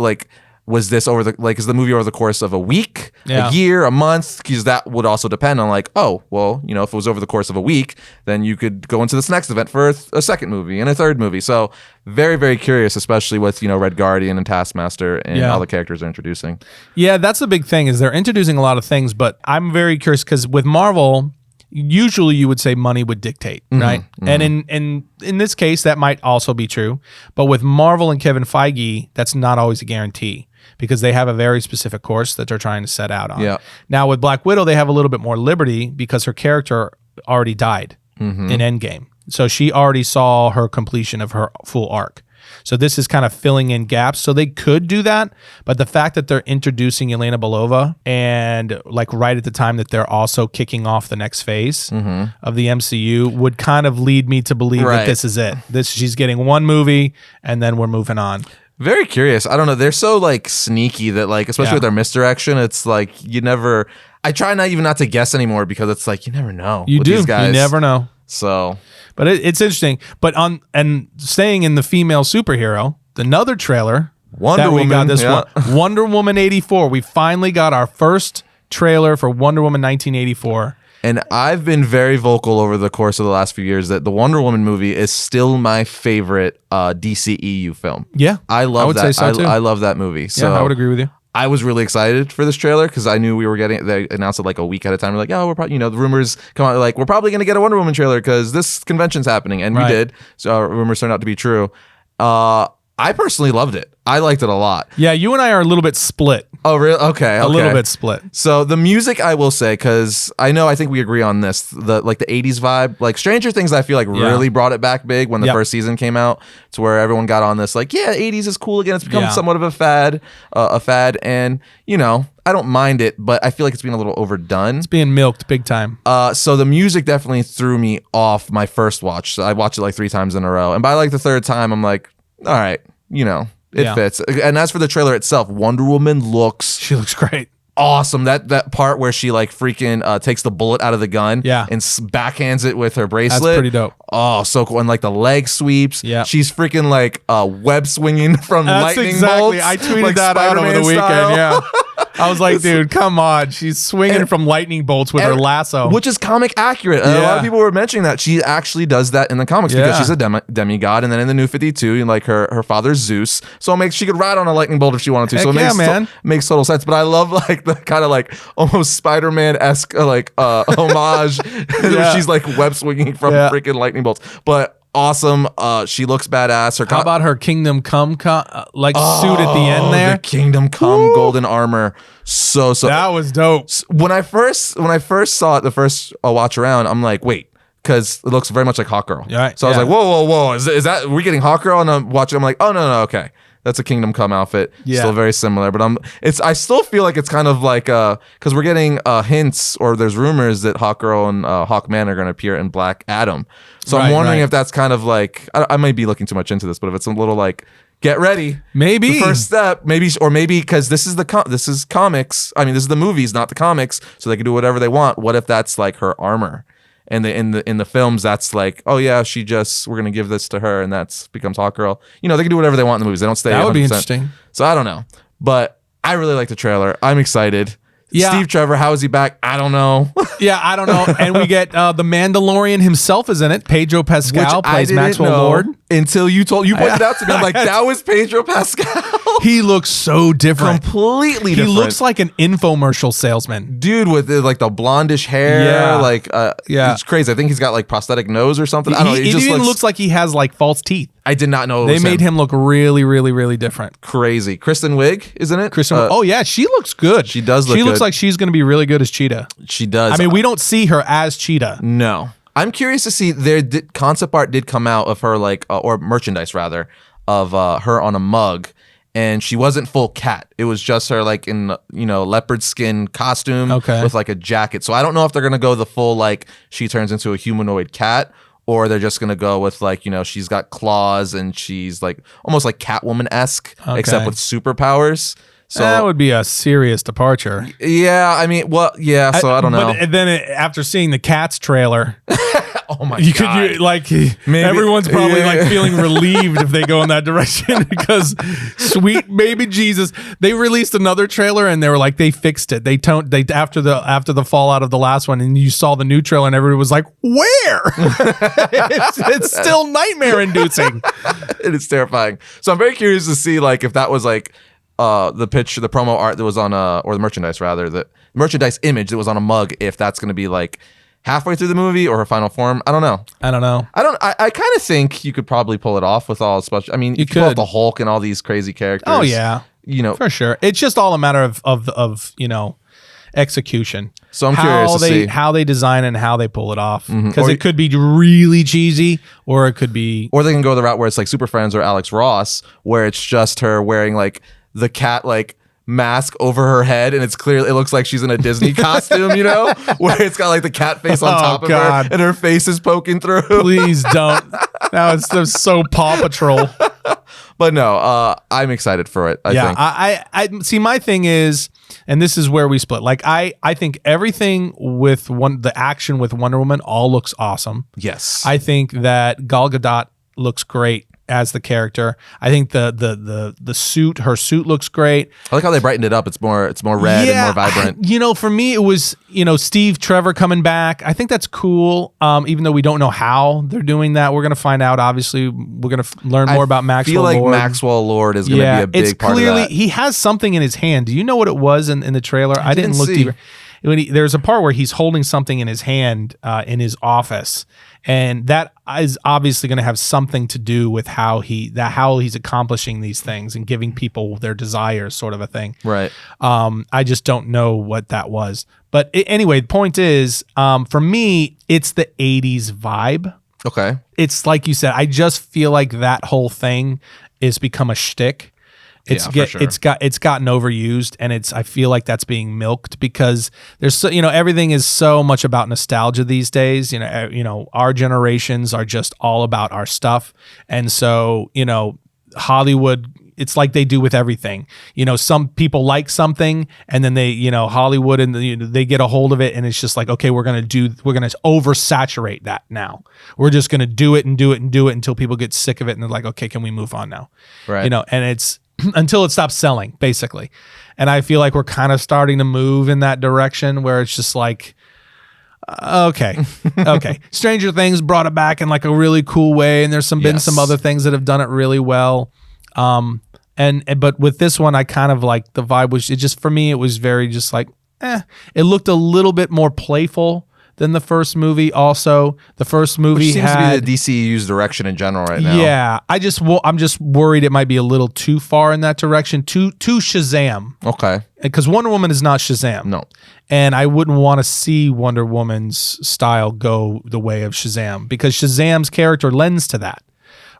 was this over is the movie over the course of a week, a year, a month? Because that would also depend on if it was over the course of a week, then you could go into this next event for a second movie and a third movie. So very, very curious, especially with Red Guardian and Taskmaster and all the characters they're introducing. Yeah, that's the big thing, is they're introducing a lot of things, but I'm very curious because with Marvel, usually you would say money would dictate, right? Mm-hmm. And in this case, that might also be true. But with Marvel and Kevin Feige, that's not always a guarantee, because they have a very specific course that they're trying to set out on. Yeah. Now with Black Widow, they have a little bit more liberty because her character already died in Endgame. So she already saw her completion of her full arc. So this is kind of filling in gaps. So they could do that, but the fact that they're introducing Yelena Belova and right at the time that they're also kicking off the next phase of the MCU would kind of lead me to believe that this is it. She's getting one movie and then we're moving on. Very curious. I don't know. They're so sneaky that especially with their misdirection, it's you never. I try not to guess anymore, because it's you never know. These guys. You never know. So, but it's interesting. But staying in the female superhero, another trailer Wonder Woman. We got this one, Wonder Woman 84. We finally got our first trailer for Wonder Woman 1984. And I've been very vocal over the course of the last few years that the Wonder Woman movie is still my favorite DCEU film. Yeah, I love that. Say so too. I love that movie. So yeah, I would agree with you. I was really excited for this trailer because I knew we were getting. They announced it a week at a time. We're we're probably the rumors come out we're probably going to get a Wonder Woman trailer because this convention's happening, and we did. So rumors turned out to be true. I personally loved it. I liked it a lot. Yeah, you and I are a little bit split. Oh, really? Okay. A little bit split. So the music, I will say, because I think we agree on this, the 80s vibe, Stranger Things, I feel really brought it back big when the first season came out, to where everyone got on this 80s is cool again. It's become somewhat of a fad, and I don't mind it, but I feel like it's being a little overdone. It's being milked big time. So the music definitely threw me off my first watch. So I watched it 3 times in a row, and by the third time, I'm like, all right, it fits. And as for the trailer itself, Wonder Woman she looks great. Awesome. That part where she freaking takes the bullet out of the gun and backhands it with her bracelet. That's pretty dope. Oh, so cool. And the leg sweeps. Yeah. She's freaking web swinging from lightning bolts. I tweeted that out over the weekend. Yeah. I was like, dude, come on. She's swinging from lightning bolts with her lasso. Which is comic accurate. A lot of people were mentioning that she actually does that in the comics because she's a demigod. And then in the New 52, like her father's Zeus. So it makes she could ride on a lightning bolt if she wanted to. Heck so it makes total sense. But I love like the kind of like almost Spider-Man-esque homage. She's like web swinging from freaking lightning bolts. But awesome. She looks badass. How about her Kingdom Come suit at the end there? The Kingdom Come golden armor. So that was dope. When I first saw it, the first watch around, I'm like, wait. Because it looks very much like Hawkgirl. Right. So I was like, whoa. Is that, we're getting Hawkgirl? And I'm watching, I'm like, oh, no, okay. That's a Kingdom Come outfit. Yeah. Still very similar. But I still feel like it's kind of like, because we're getting hints or there's rumors that Hawkgirl and Hawkman are going to appear in Black Adam. So I'm wondering if that's kind of like, I might be looking too much into this, but if it's a little like, get ready. Maybe. The first step, maybe because this is this is comics. I mean, this is the movies, not the comics. So they can do whatever they want. What if that's like her armor? And in the films, that's like, oh yeah, we're gonna give this to her, and that's becomes Hawkgirl. You know, they can do whatever they want in the movies. They don't stay. That 100%. would be interesting. So I don't know, but I really like the trailer. I'm excited. Yeah. Steve Trevor, how is he back? I don't know. Yeah, I don't know. And we get the Mandalorian himself is in it. Pedro Pascal plays Maxwell Lord. Until you pointed out to me, I'm like, that was Pedro Pascal. He looks so different. Completely different. He looks like an infomercial salesman. Dude with like the blondish hair. It's crazy. I think he's got like prosthetic nose or something. I don't know. He just looks like he has like false teeth. I did not know they made him look really, really, really different. Crazy. Kristen Wiig, isn't it? Oh yeah, she looks good. She does look good. She looks like she's going to be really good as Cheetah. She does. I mean, we don't see her as Cheetah. No. I'm curious to see, concept art did come out of her like, or merchandise rather, of her on a mug. And she wasn't full cat. It was just her like in, leopard skin costume with like a jacket. So I don't know if they're going to go the full, like she turns into a humanoid cat, or they're just going to go with like, she's got claws and she's like almost like Catwoman-esque, except with superpowers. So that would be a serious departure. Yeah, I mean, well, yeah. So I don't know. But then after seeing the Cats trailer, oh my god, maybe, everyone's probably like feeling relieved if they go in that direction because sweet baby Jesus. They released another trailer and they were like, they fixed it. They after the fallout of the last one, and you saw the new trailer and everybody was like, where? it's still nightmare inducing. It is terrifying. So I'm very curious to see like if that was like. The promo art that was on or the merchandise rather, the merchandise image that was on a mug, if that's going to be like halfway through the movie or her final form. I don't know. I kind of think you could probably pull it off with all special. I mean, you could pull off the Hulk and all these crazy characters. Oh yeah, for sure. It's just all a matter of execution. So I'm curious to see how they design it and how they pull it off, because it could be really cheesy, or it could be, or they can go the route where it's like Super Friends or Alex Ross, where it's just her wearing like the cat like mask over her head, and it looks like she's in a Disney costume, where it's got like the cat face on top of her and her face is poking through. Please don't. Now it's so Paw Patrol. But no, I'm excited for it. I think. I see. My thing is, and this is where we split. Like I think everything with the action with Wonder Woman all looks awesome. Yes. I think that Gal Gadot looks great as the character. I think the suit, her suit looks great. I like how they brightened it up. It's more red and more vibrant. For me, it was, Steve Trevor coming back. I think that's cool. Even though we don't know how they're doing that, we're going to find out. Obviously, we're going to learn more about Maxwell Lord. I feel like Maxwell Lord is going to be a big part of that. He has something in his hand. Do you know what it was in the trailer? I didn't look deeper. There's a part where he's holding something in his hand in his office, and that is obviously going to have something to do with how he's accomplishing these things and giving people their desires, sort of a thing. Right. I just don't know what that was. But anyway, the point is, for me, it's the 80s vibe. Okay. It's like you said, I just feel like that whole thing is become a shtick. It's gotten overused, and I feel like that's being milked because there's everything is so much about nostalgia these days. Our generations are just all about our stuff, and so Hollywood, it's like they do with everything. Some people like something, and then they Hollywood and they get a hold of it, and it's just like, okay, we're gonna oversaturate that now. We're just gonna do it and do it and do it until people get sick of it, and they're like, okay, can we move on now? Right. And until it stops selling, basically. And I feel like we're kind of starting to move in that direction where it's just like, okay. Stranger Things brought it back in like a really cool way, and there's been some other things that have done it really well. But with this one, I kind of like the vibe was, it just, for me, it was very just like, it looked a little bit more playful than the first movie. Also, the first movie seems to be the DCU's direction in general right now. Yeah, I'm just worried it might be a little too far in that direction, too Shazam. Okay. Because Wonder Woman is not Shazam. No. And I wouldn't want to see Wonder Woman's style go the way of Shazam, because Shazam's character lends to that.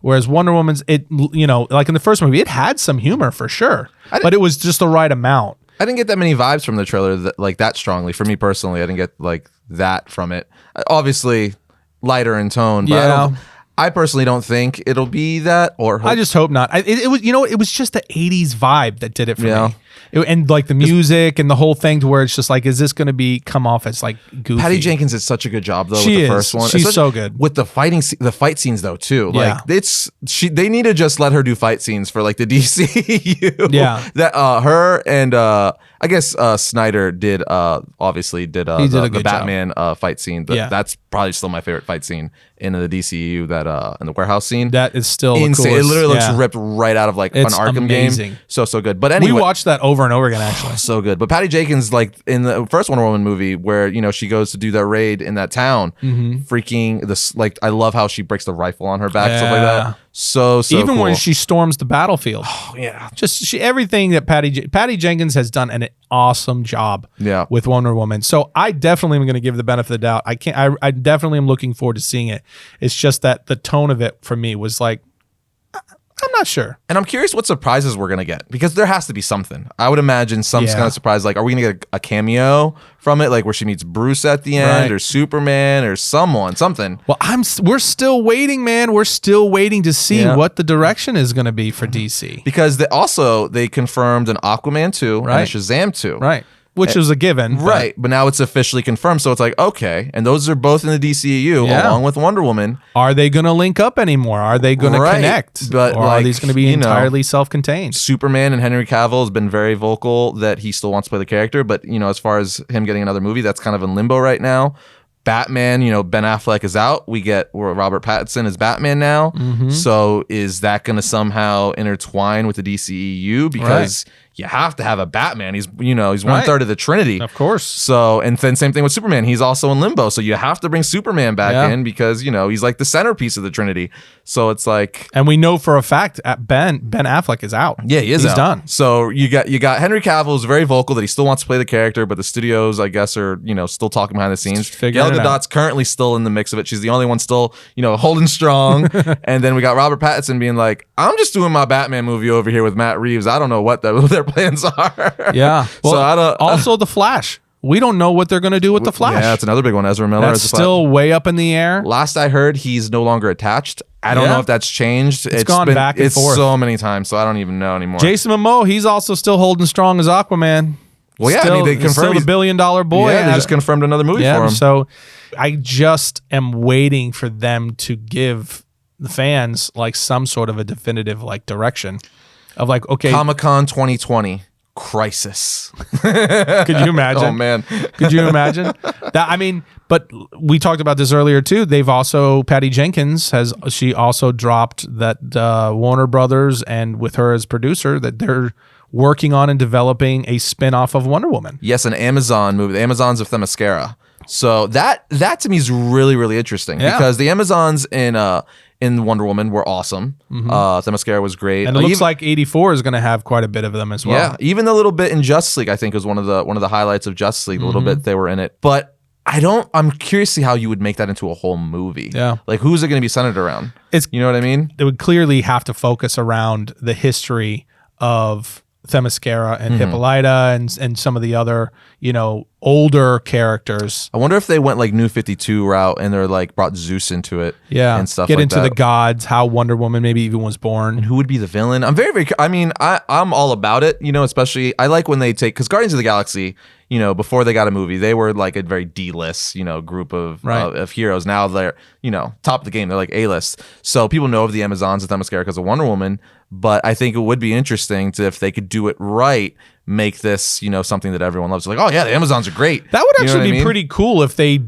Whereas Wonder Woman's, like in the first movie, it had some humor for sure, but it was just the right amount. I didn't get that many vibes from the trailer that strongly. For me personally, I didn't get like that from it. Obviously, lighter in tone, but I personally don't think it'll be that. I just hope not. It was, it was just the 80s vibe that did it for me. And like the music and the whole thing, to where it's just like, is this going to come off as like goofy? Patty Jenkins did such a good job though with the first one. She's so good with the fight scenes though too. Like they need to just let her do fight scenes for like the DCU. Yeah, that her and I guess Snyder did obviously did the Batman fight scene. That's probably still my favorite fight scene in the DCU. That in the warehouse scene, that is still insane. It literally looks ripped right out of like an Arkham game. So good. But anyway, we watched that over and over again actually. So good. But Patty Jenkins, like in the first Wonder Woman movie, where she goes to do that raid in that town, freaking this. Like I love how she breaks the rifle on her back, stuff like that. So even cool. when she storms the battlefield. Oh yeah, just everything that Patty Jenkins has done an awesome job. With Wonder Woman. So I definitely am going to give the benefit of the doubt. I definitely am looking forward to seeing it. It's just that the tone of it for me was like, I'm not sure. And I'm curious what surprises we're going to get, because there has to be something. I would imagine some kind of surprise. Like, are we going to get a cameo from it? Like where she meets Bruce at the end, or Superman, or something. Well, we're still waiting, man. We're still waiting to see what the direction is going to be for DC. Because they confirmed an Aquaman 2 and a Shazam 2. Right. Which was a given. Right. But now it's officially confirmed. So it's like, okay. And those are both in the DCEU along with Wonder Woman. Are they going to link up anymore? Are they going to connect? But or are these going to be entirely self-contained? Superman and Henry Cavill has been very vocal that he still wants to play the character. But, as far as him getting another movie, that's kind of in limbo right now. Batman, Ben Affleck is out. We get Robert Pattinson as Batman now. So is that going to somehow intertwine with the DCEU? Because you have to have a Batman. He's he's 1/3 of the Trinity, of course. So, and then same thing with Superman. He's also in limbo. So you have to bring Superman back in, because he's like the centerpiece of the Trinity. So it's like, and we know for a fact Ben Affleck is out. Yeah, he's out. Done. So you got Henry Cavill, who's very vocal that he still wants to play the character, but the studios, I guess, are still talking behind the scenes. Gal Gadot's currently still in the mix of it. She's the only one still holding strong. And then we got Robert Pattinson being like, I'm just doing my Batman movie over here with Matt Reeves. I don't know what their plans are. Yeah. Well, so I don't. Also, The Flash. We don't know what they're going to do with The Flash. Yeah, that's another big one. Ezra Miller. That's still way up in the air. Last I heard, he's no longer attached. I don't know if that's changed. It's gone back and forth so many times, so I don't even know anymore. Jason Momoa, he's also still holding strong as Aquaman. Well, yeah, they confirmed still the $1 billion boy. Yeah, they just confirmed another movie for him. So I just am waiting for them to give the fans like some sort of a definitive like direction of like, okay, Comic-Con 2020 crisis. Could you imagine? Oh man, could you imagine that? I mean, but we talked about this earlier too. They've also, Patty Jenkins she also dropped that Warner Brothers, and with her as producer, that they're working on and developing a spin-off of Wonder Woman. Yes, an Amazon movie. The Amazons of Themyscira. So that to me is really, really interesting, because the Amazons in Wonder Woman were awesome. Themyscira was great, and it looks like 84 is going to have quite a bit of them as well. Yeah, even the little bit in Justice League, I think, was one of the highlights of Justice League. The little bit they were in it, but I'm curious to see how you would make that into a whole movie. Yeah, like who's it going to be centered around? You know what I mean? It would clearly have to focus around the history of Themyscira and Hippolyta and some of the other, older characters. I wonder if they went like New 52 route and they're like brought Zeus into it. Yeah. And stuff Get like into that. the gods, how Wonder Woman maybe even was born. And who would be the villain? I'm very, very, I'm all about it, especially I like when they take, because Guardians of the Galaxy, before they got a movie, they were like a very D-list, group of heroes. Now they're, top of the game. They're like A-list. So people know of the Amazons of Themyscira because of Wonder Woman. But I think it would be interesting to, if they could do it right, make this, something that everyone loves. Like, oh yeah, the Amazons are great. That would actually be pretty cool if they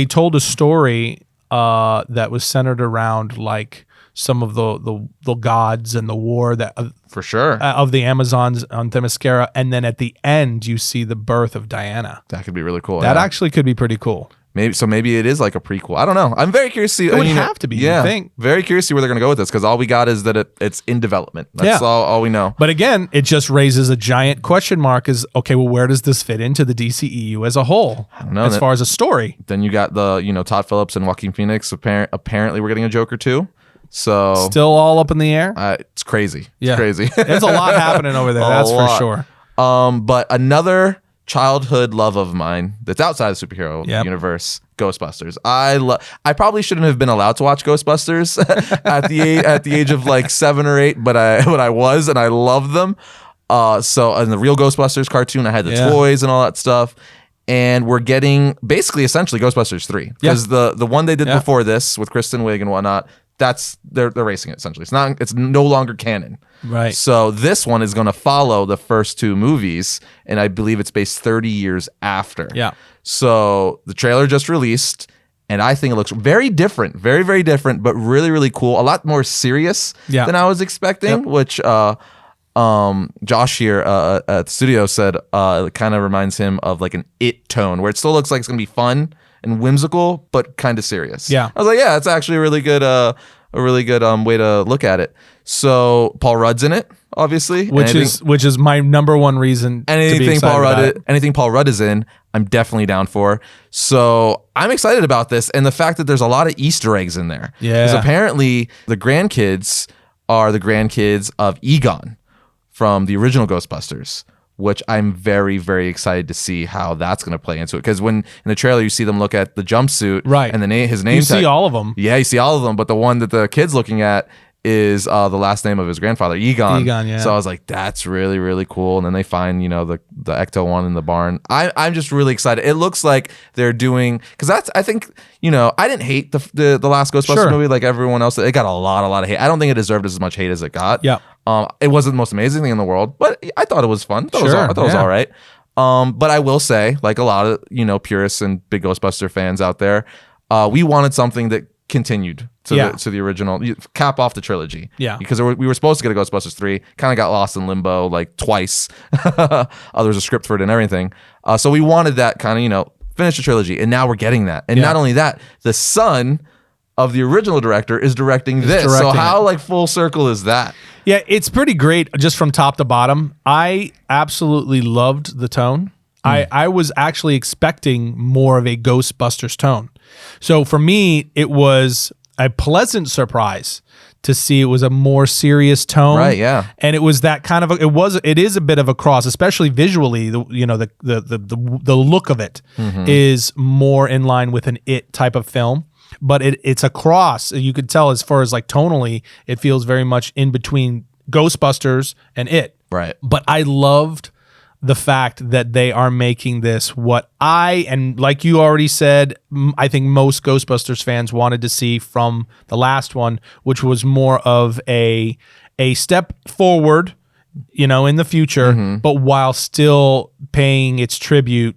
told a story that was centered around like some of the gods and the war that for sure of the Amazons on Themyscira, and then at the end you see the birth of Diana. That could be really cool. That actually could be pretty cool. Maybe it is like a prequel. I don't know. I'm very curious to see. It would have to be. Yeah, I think. Very curious to see where they're going to go with this, because all we got is that it's in development. That's all we know. But again, it just raises a giant question mark: is okay. Well, where does this fit into the DCEU as a whole? I don't know. As far as a story. Then you got the Todd Phillips and Joaquin Phoenix. Apparently, we're getting a Joker too. So still all up in the air. It's crazy. It's crazy. There's a lot happening over there. That's for sure. But another childhood love of mine that's outside the superhero universe, Ghostbusters. I probably shouldn't have been allowed to watch Ghostbusters at the age of like 7 or 8, but I was, and I loved them. So in the real Ghostbusters cartoon, I had the toys and all that stuff. And we're getting basically essentially Ghostbusters 3, because the one they did before this with Kristen Wiig and whatnot, they're erasing it essentially. It's no longer canon. Right. So this one is going to follow the first 2 movies, and I believe it's based 30 years after. Yeah. So the trailer just released, and I think it looks very different, very, very different, but really, really cool. A lot more serious than I was expecting, which Josh here at the studio said it kind of reminds him of like an It tone, where it still looks like it's going to be fun and whimsical, but kind of serious. Yeah. I was like, yeah, it's actually a really good way to look at it. So Paul Rudd's in it, obviously, which is my number one reason. Anything Paul Rudd is in, I'm definitely down for. So I'm excited about this, and the fact that there's a lot of Easter eggs in there. Yeah. Because apparently the grandkids are the grandkids of Egon from the original Ghostbusters, which I'm very, very excited to see how that's going to play into it. Because when in the trailer you see them look at the jumpsuit, right, and his name, you see all of them. Yeah, you see all of them, but the one that the kid's looking at is the last name of his grandfather, Egon. Yeah. So I was like, that's really, really cool. And then they find, the Ecto one in the barn. I'm just really excited. It looks like they're doing, because I think, I didn't hate the last Ghostbusters movie like everyone else. It got a lot of hate. I don't think it deserved as much hate as it got. Yeah. It wasn't the most amazing thing in the world, but I thought it was fun. I thought it was all right. But I will say, like a lot of, purists and big Ghostbuster fans out there, we wanted something that continued to the original, cap off the trilogy. Yeah. Because we were supposed to get a Ghostbusters 3, kind of got lost in limbo like twice. There was a script for it and everything. So we wanted that kind of, finish the trilogy. And now we're getting that. And not only that, the son of the original director is directing this. So how like full circle is that? Yeah, it's pretty great just from top to bottom. I absolutely loved the tone. I was actually expecting more of a Ghostbusters tone. So for me, it was a pleasant surprise to see it was a more serious tone. Right, yeah. And it was that kind of it is a bit of a cross, especially visually, the look of it is more in line with an It type of film. But it's a cross. You could tell as far as like tonally, it feels very much in between Ghostbusters and It. Right. But I loved the fact that they are making this and like you already said, I think most Ghostbusters fans wanted to see from the last one, which was more of a step forward, in the future, but while still paying its tribute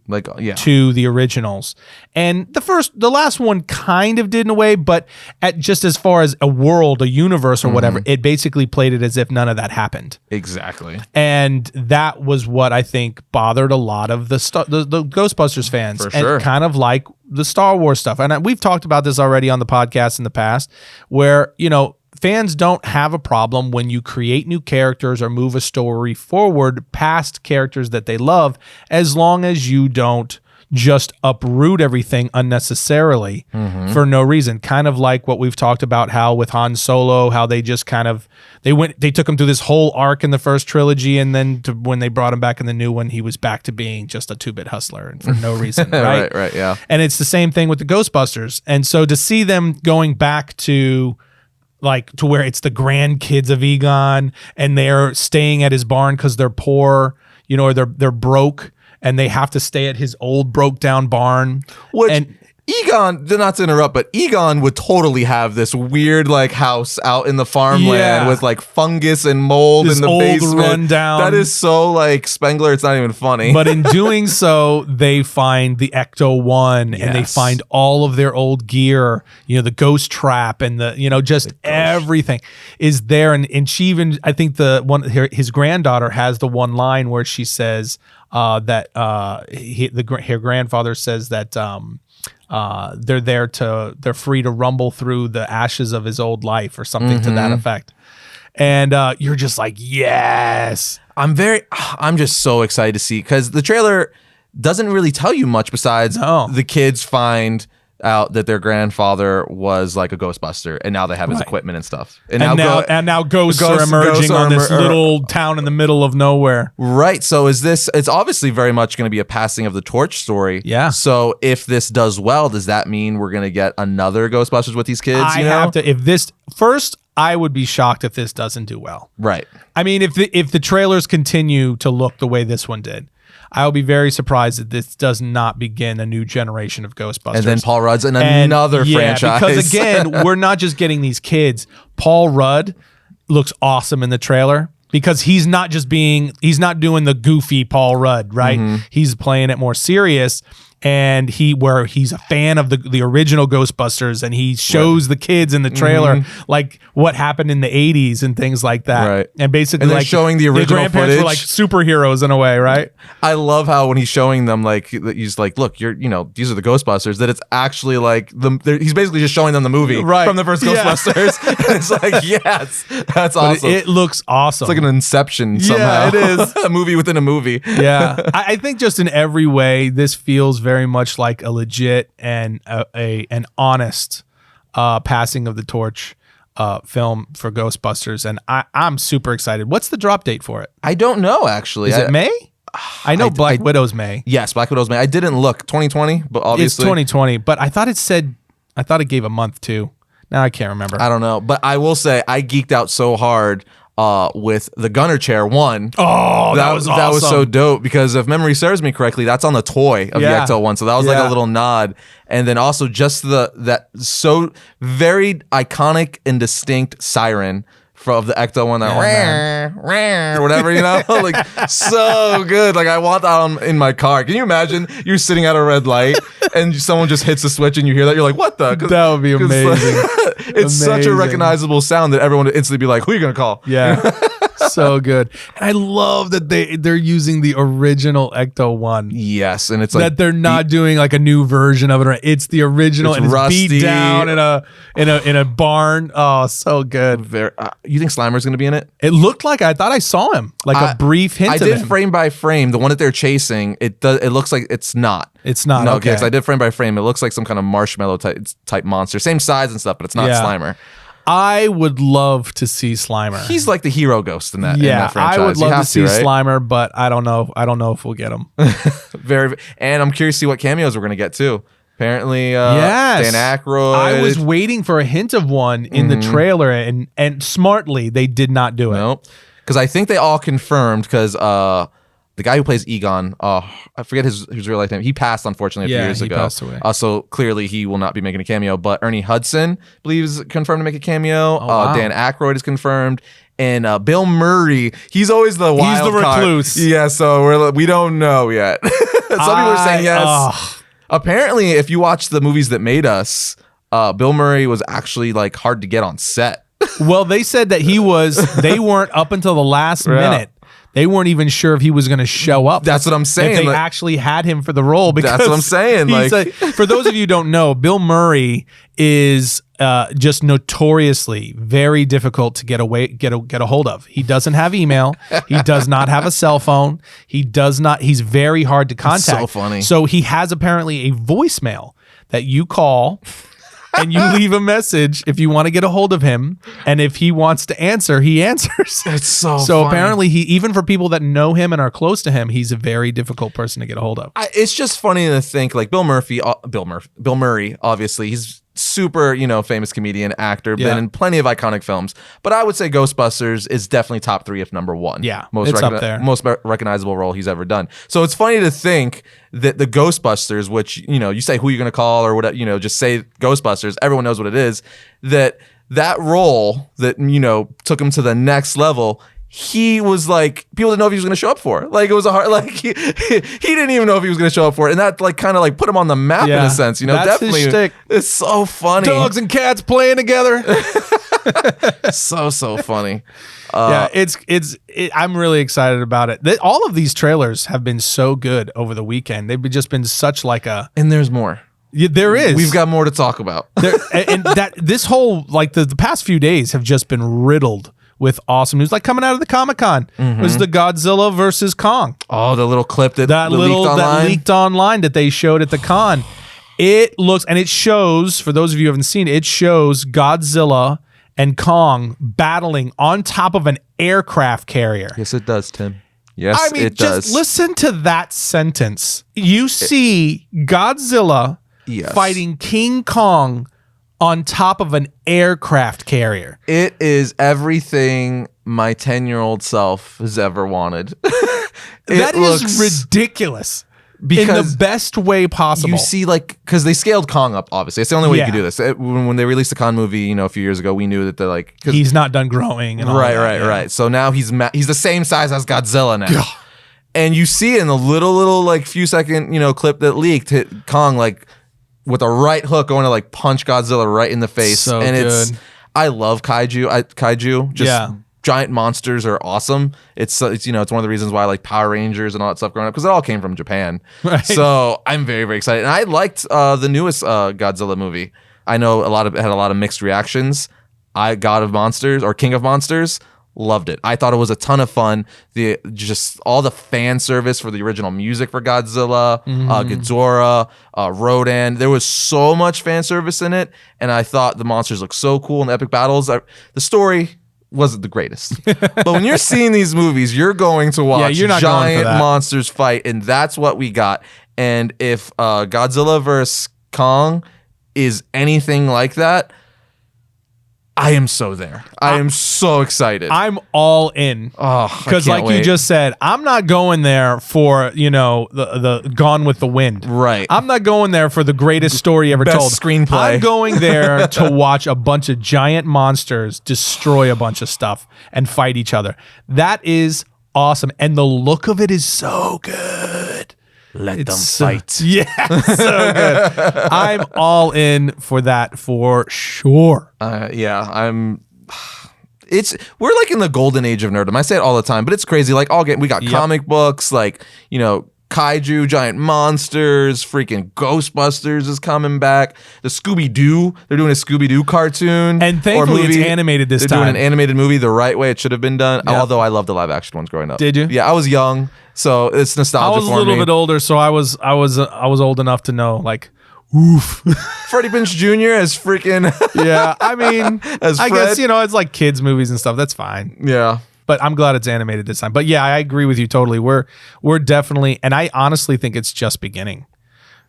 to the originals. And the last one kind of did in a way, but just as far as a world, a universe or whatever, it basically played it as if none of that happened. Exactly. And that was what I think bothered a lot of the Ghostbusters fans. For sure. And kind of like the Star Wars stuff. And we've talked about this already on the podcast in the past, where, fans don't have a problem when you create new characters or move a story forward past characters that they love, as long as you don't just uproot everything unnecessarily for no reason. Kind of like what we've talked about, how with Han Solo, how they just they took him through this whole arc in the first trilogy, and then when they brought him back in the new one, he was back to being just a 2-bit hustler and for no reason, right? Right, yeah. And it's the same thing with the Ghostbusters. And so to see them going back to where it's the grandkids of Egon and they're staying at his barn because they're poor, or they're broke and they have to stay at his old broke down barn. Which Egon, not to interrupt, but Egon would totally have this weird like house out in the farmland with like fungus and mold in the old basement. Rundown. That is so like Spengler. It's not even funny. But in doing so, they find the Ecto-1 and they find all of their old gear. You know, the ghost trap and the just everything is there. And she even, I think his granddaughter has the one line where she says that her grandfather says that. They're free to rumble through the ashes of his old life or something to that effect. And you're just like, yes. I'm just so excited to see, because the trailer doesn't really tell you much besides the kids find out that their grandfather was like a Ghostbuster, and now they have his equipment and stuff. And now ghosts are emerging on this little town in the middle of nowhere. Right. So it's obviously very much going to be a passing of the torch story. Yeah. So if this does well, does that mean we're going to get another Ghostbusters with these kids? I would be shocked if this doesn't do well. Right. I mean, if the trailers continue to look the way this one did, I will be very surprised that this does not begin a new generation of Ghostbusters. And then Paul Rudd's in another franchise. Because again, we're not just getting these kids. Paul Rudd looks awesome in the trailer because he's not doing the goofy Paul Rudd, right? He's playing it more serious. And he's a fan of the original Ghostbusters, and he shows the kids in the trailer like what happened in the 80s and things like that. Right. And basically like showing the original grandparents footage. were like superheroes in a way, right? I love how when he's showing them, like he's like, look, these are the Ghostbusters, that it's actually like he's basically just showing them the movie from the first Ghostbusters. And it's like, yes, that's awesome. It looks awesome. It's like an Inception somehow. Yeah, it is. A movie within a movie. Yeah. I think just in every way, this feels very much like a legit and an honest passing of the torch film for Ghostbusters, and I'm super excited. What's the drop date for it? I don't know, actually. Is it May? I know Black Widow's May. Yes, Black Widow's May. I didn't look. 2020, but obviously it's 2020. But I thought it gave a month too. Now I can't remember. I don't know, but I will say I geeked out so hard with the Gunner Chair 1. Oh, that was awesome. That was so dope, because if memory serves me correctly, that's on the toy of the Ecto-1. So that was like a little nod. And then also just that so very iconic and distinct siren of the Ecto-1, that whatever, like so good. Like I want that in my car. Can you imagine you're sitting at a red light and someone just hits the switch and you hear that? You're like, what the? That would be amazing. It's such a recognizable sound that everyone would instantly be like, who are you gonna call? Yeah. So good. And I love that they're using the original Ecto-1. Yes, and it's like that they're not doing like a new version of it. It's the original, and it's beat down in a barn. Oh, so good. You think Slimer's going to be in it? It looked like I thought I saw him, like a brief hint. I did frame by frame. The one that they're chasing, it looks like it's not. It's not. No, okay. Because I did frame by frame. It looks like some kind of marshmallow type monster, same size and stuff, but it's not Slimer. I would love to see Slimer. He's like the hero ghost in that. in that franchise. I would love to see right? Slimer, but I don't know. I don't know if we'll get him. And I'm curious to see what cameos we're gonna get too. Apparently, yes. Dan Aykroyd. I was waiting for a hint of one in the trailer, and smartly they did not do it. Nope. Because I think they all confirmed. Because the guy who plays Egon, I forget his real life name. He passed, unfortunately, a few years ago. Passed away. So clearly he will not be making a cameo. But Ernie Hudson believes confirmed to make a cameo. Wow. Dan Aykroyd is confirmed. And Bill Murray, he's always the wild He's the recluse. card. Yeah, so we don't know yet. Some people are saying yes. Apparently, if you watch the movies that made us, Bill Murray was actually like hard to get on set. Well, they said that they weren't up until the last minute. They weren't even sure if he was going to show up. That's what I'm saying. If they actually had him for the role. Because that's what I'm saying. For those of you who don't know, Bill Murray is just notoriously very difficult to get a hold of. He doesn't have email. He does not have a cell phone. He's very hard to contact. That's so funny. So he has apparently a voicemail that you call and you leave a message if you want to get a hold of him, and if he wants to answer, he answers. It's so funny. Apparently even for people that know him and are close to him, he's a very difficult person to get a hold of. It's just funny to think like Bill Murray, obviously he's super, famous comedian, actor, been in plenty of iconic films. But I would say Ghostbusters is definitely top 3, if number 1. Yeah, it's up there. Most recognizable role he's ever done. So it's funny to think that the Ghostbusters, which, you say who you're going to call or whatever, just say Ghostbusters, everyone knows what it is, that role that, took him to the next level, he was like, people didn't know if he was going to show up for it. Like, it was a hard, like, he didn't even know if he was going to show up for it. And that, like, kind of like put him on the map in a sense, That's definitely. His shtick. It's so funny. Dogs and cats playing together. so funny. I'm really excited about it. All of these trailers have been so good over the weekend. They've just been such like a. And there's more. Yeah, there is. We've got more to talk about. And that this whole like the past few days have just been riddled with awesome news. Like coming out of the Comic-Con was the Godzilla versus Kong. Oh, the little clip that leaked online that they showed at the con. It looks and it shows, for those of you who haven't seen it, it shows Godzilla and Kong battling on top of an aircraft carrier. Yes, it does, Tim. Yes, I mean, it does. Just listen to that sentence. You see Godzilla fighting King Kong on top of an aircraft carrier. It is everything my 10-year-old self has ever wanted. That is ridiculous. Because in the best way possible. You see, like, because they scaled Kong up, obviously. It's the only way you could do this. When they released the Kong movie, a few years ago, we knew that they're like... He's not done growing. And all that, right. So now he's the same size as Godzilla now. And you see in the little like, few second, clip that leaked, hit Kong, like, with a right hook going to like punch Godzilla right in the face. So good. I love kaiju. Giant monsters are awesome. It's one of the reasons why I like Power Rangers and all that stuff growing up, because it all came from Japan. Right. So I'm very, very excited. And I liked the newest Godzilla movie. I know it had a lot of mixed reactions. God of Monsters or King of Monsters, loved it. I thought it was a ton of fun. Just all the fan service for the original music for Godzilla, Ghidorah, Rodan. There was so much fan service in it, and I thought the monsters looked so cool in the epic battles. The story wasn't the greatest, but when you're seeing these movies, you're going to watch giant monsters fight, and that's what we got. And if Godzilla vs. Kong is anything like that, I am so there. I am so excited. I'm all in. Because like you just said, I'm not going there for, the Gone with the Wind. Right. I'm not going there for the greatest story ever told. Best screenplay. I'm going there to watch a bunch of giant monsters destroy a bunch of stuff and fight each other. That is awesome. And the look of it is so good. Let them fight. Yeah, so good. I'm all in for that for sure. We're like in the golden age of nerdom. I say it all the time, but it's crazy. Like we got comic books, like, kaiju, giant monsters, freaking Ghostbusters is coming back. The Scooby-Doo, they're doing a Scooby-Doo cartoon. And thankfully it's animated this time. They're doing an animated movie the right way it should have been done. Yep. Although I loved the live action ones growing up. Did you? Yeah, I was young, so it's nostalgic for me. I was a little bit older, so I was old enough to know, like, oof. Freddie Prinze Jr. as freaking... Yeah, I mean, as I Fred. guess, it's like kids movies and stuff. That's fine. Yeah. But I'm glad it's animated this time. But yeah, I agree with you totally. We're definitely, and I honestly think it's just beginning.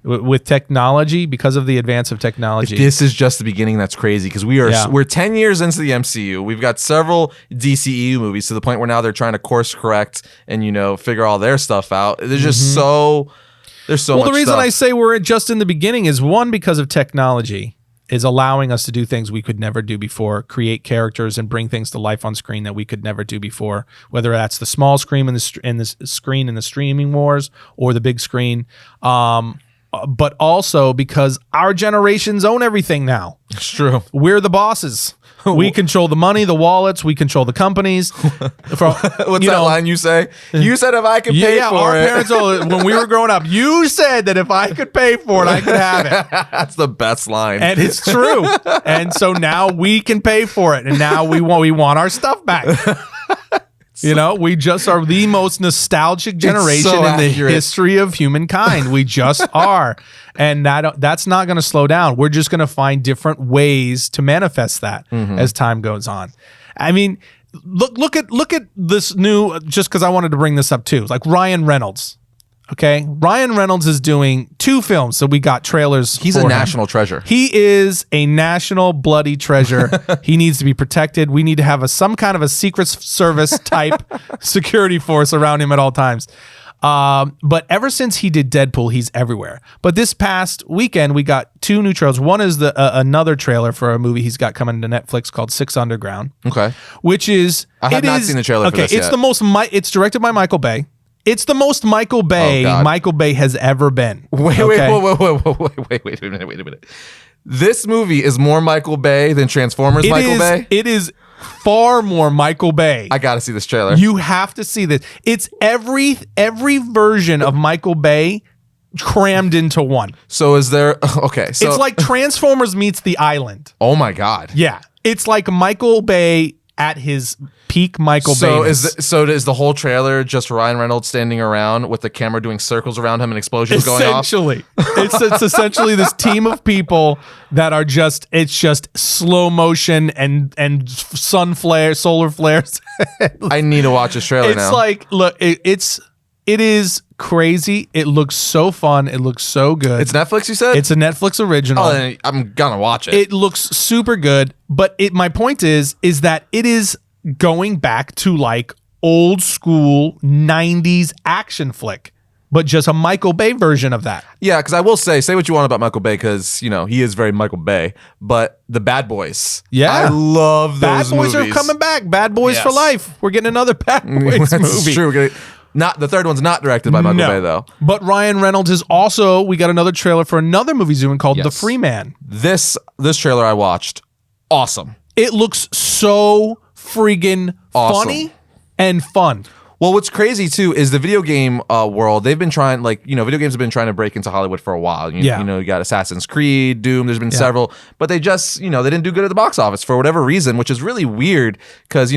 With technology, because of the advance of technology. If this is just the beginning, that's crazy, because we're 10 years into the MCU. We've got several DCEU movies to the point where now they're trying to course correct and figure all their stuff out. There's just there's so much the reason stuff. I say we're just in the beginning is, one, because of technology is allowing us to do things we could never do before, create characters and bring things to life on screen that we could never do before, whether that's the small screen in the streaming wars or the big screen. But also because our generations own everything now. It's true. We're the bosses. We control the money, the wallets. We control the companies. What's that line you say? You said if I could pay for our it. parents, when we were growing up, you said that if I could pay for it, I could have it. That's the best line. And it's true. And so now we can pay for it. And now we want our stuff back. We just are the most nostalgic generation in the history of humankind. We just are. And that's not going to slow down. We're just going to find different ways to manifest that as time goes on. I mean, look at this new, just because I wanted to bring this up too, like Ryan Reynolds. Okay, Ryan Reynolds is doing 2 films, so we got trailers. He's a national treasure. He is a national bloody treasure. He needs to be protected. We need to have some kind of a Secret Service type security force around him at all times. But ever since he did Deadpool, he's everywhere. But this past weekend, we got 2 new trailers. One is another trailer for a movie he's got coming to Netflix called Six Underground. Okay, which is I have not seen the trailer. Okay, for this yet. It's directed by Michael Bay. It's the most Michael Bay Michael Bay has ever been. Wait a minute. This movie is more Michael Bay than Transformers Michael Bay? It is far more Michael Bay. I gotta see this trailer. You have to see this. It's every version of Michael Bay crammed into one. So is there... Okay, so... It's like Transformers meets The Island. Oh my God. Yeah. It's like Michael Bay at his peak Michael Bay. So is the whole trailer just Ryan Reynolds standing around with the camera doing circles around him and explosions going off? Essentially. It's essentially this team of people that are just slow motion and sun flares, solar flares. I need to watch this trailer now. It's like, look, it is crazy. It looks so fun. It looks so good. It's Netflix, you said? It's a Netflix original. Oh, then I'm gonna watch it. It looks super good, but my point is that it is going back to like old school 90s action flick, but just a Michael Bay version of that. Yeah, because I will say what you want about Michael Bay, because he is very Michael Bay. But the Bad Boys, I love those movies. Bad Boys are coming back. Bad Boys for life. We're getting another Bad Boys movie. That's true. We're getting, the third one's not directed by Michael Bay though. But Ryan Reynolds is also. We got another trailer for another movie he's doing called The Free Man. This trailer I watched, awesome. It looks so friggin' funny and fun. Well, what's crazy too is the video game world. They've been trying, video games have been trying to break into Hollywood for a while. You got Assassin's Creed, Doom. There's been several, but they just, they didn't do good at the box office for whatever reason, which is really weird because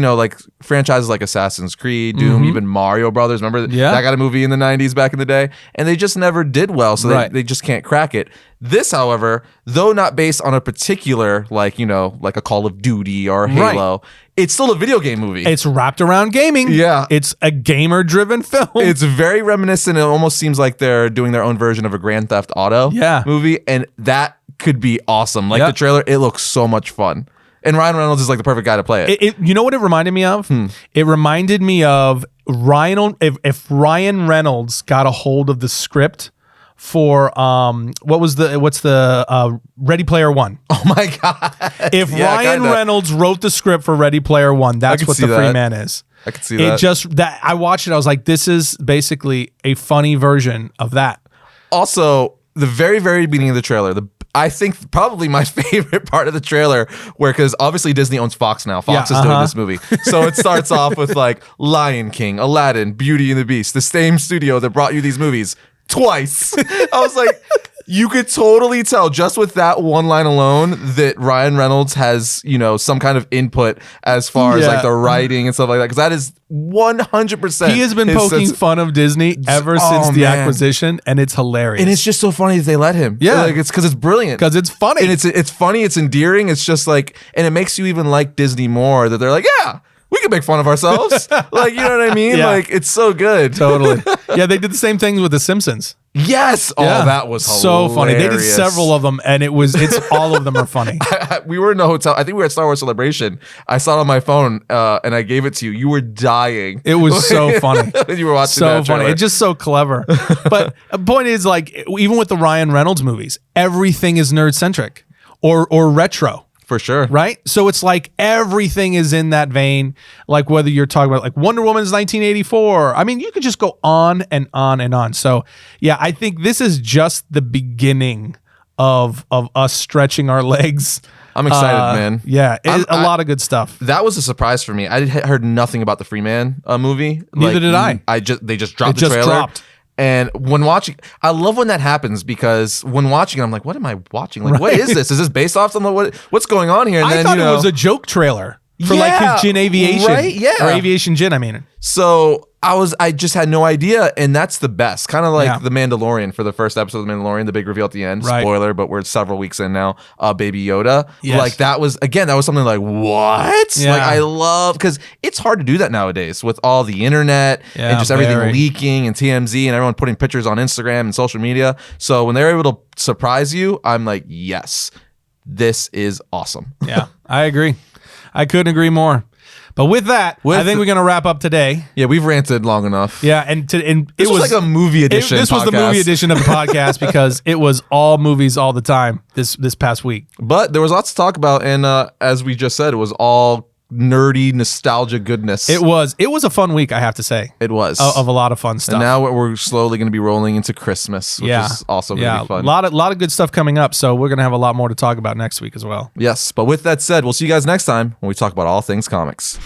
franchises like Assassin's Creed, Doom, even Mario Brothers. Remember that got a movie in the '90s back in the day, and they just never did well. So they just can't crack it. This, however, though not based on a particular like a Call of Duty or Halo. It's still a video game movie. It's wrapped around gaming. Yeah. It's a gamer-driven film. It's very reminiscent. It almost seems like they're doing their own version of a Grand Theft Auto movie, and that could be awesome. The trailer, it looks so much fun. And Ryan Reynolds is like the perfect guy to play it. You know what it reminded me of? It reminded me of if Ryan Reynolds got a hold of the script for what's the Ready Player One. Oh my God. If Ryan Reynolds wrote the script for Ready Player One, that's what The Free Man is. I could see that. I watched it, I was like, this is basically a funny version of that. Also, the very, very beginning of the trailer, I think probably my favorite part of the trailer, because obviously Disney owns Fox now. Fox is doing this movie. So it starts off with Lion King, Aladdin, Beauty and the Beast, the same studio that brought you these movies twice. I was like, you could totally tell just with that one line alone that Ryan Reynolds has, some kind of input as far as the writing and stuff like that. Because that is 100%. He has been poking fun of Disney ever since the acquisition, and it's hilarious. And it's just so funny that they let him. Yeah, it's because it's brilliant. Because it's funny, and it's funny. It's endearing. It's just and it makes you even like Disney more. That they're like, yeah, we can make fun of ourselves. You know what I mean? Yeah. It's so good. Totally. Yeah, they did the same thing with The Simpsons. Yes. Oh, that was so hilarious. funny. They did several of them, and it's all of them are funny. We were in a hotel. I think we were at Star Wars Celebration. I saw it on my phone, and I gave it to you. You were dying. It was so funny. You were watching so funny. It's just so clever. But the point is, even with the Ryan Reynolds movies, everything is nerd centric or retro. For sure. Right? So it's everything is in that vein. Whether you're talking about Wonder Woman's 1984. I mean, you could just go on and on and on. So yeah, I think this is just the beginning of us stretching our legs. I'm excited, man. Yeah, a lot of good stuff. That was a surprise for me. I heard nothing about the Free Man movie. Neither did I. They just dropped the trailer. Dropped. And when watching, I love when that happens, because when watching it, I'm like, what am I watching? What is this? Is this based off something? What's going on here? And I thought it was a joke trailer. for like his Jin Aviation, right? Yeah, or Aviation Jin. I mean, so I just had no idea, and that's the best. Kind of like the Mandalorian for the first episode of the Mandalorian, the big reveal at the end. Right. Spoiler, but we're several weeks in now. Baby Yoda, Yes. like that was something like what? Yeah. Like I love because it's hard to do that nowadays with all the internet and just everything leaking and TMZ and everyone putting pictures on Instagram and social media. So when they're able to surprise you, I'm like, yes, this is awesome. Yeah, I agree. I couldn't agree more. But with that, I think we're going to wrap up today. Yeah, we've ranted long enough. Yeah, and it was like a movie edition. This was the movie edition of the podcast because it was all movies all the time this past week. But there was lots to talk about, and as we just said, it was all nerdy nostalgia goodness. It was a fun week, I have to say. It was of a lot of fun stuff. And now we're slowly going to be rolling into Christmas, which is also going to be fun. A lot of good stuff coming up, so we're going to have a lot more to talk about next week as well. Yes, but with that said, we'll see you guys next time when we talk about all things comics.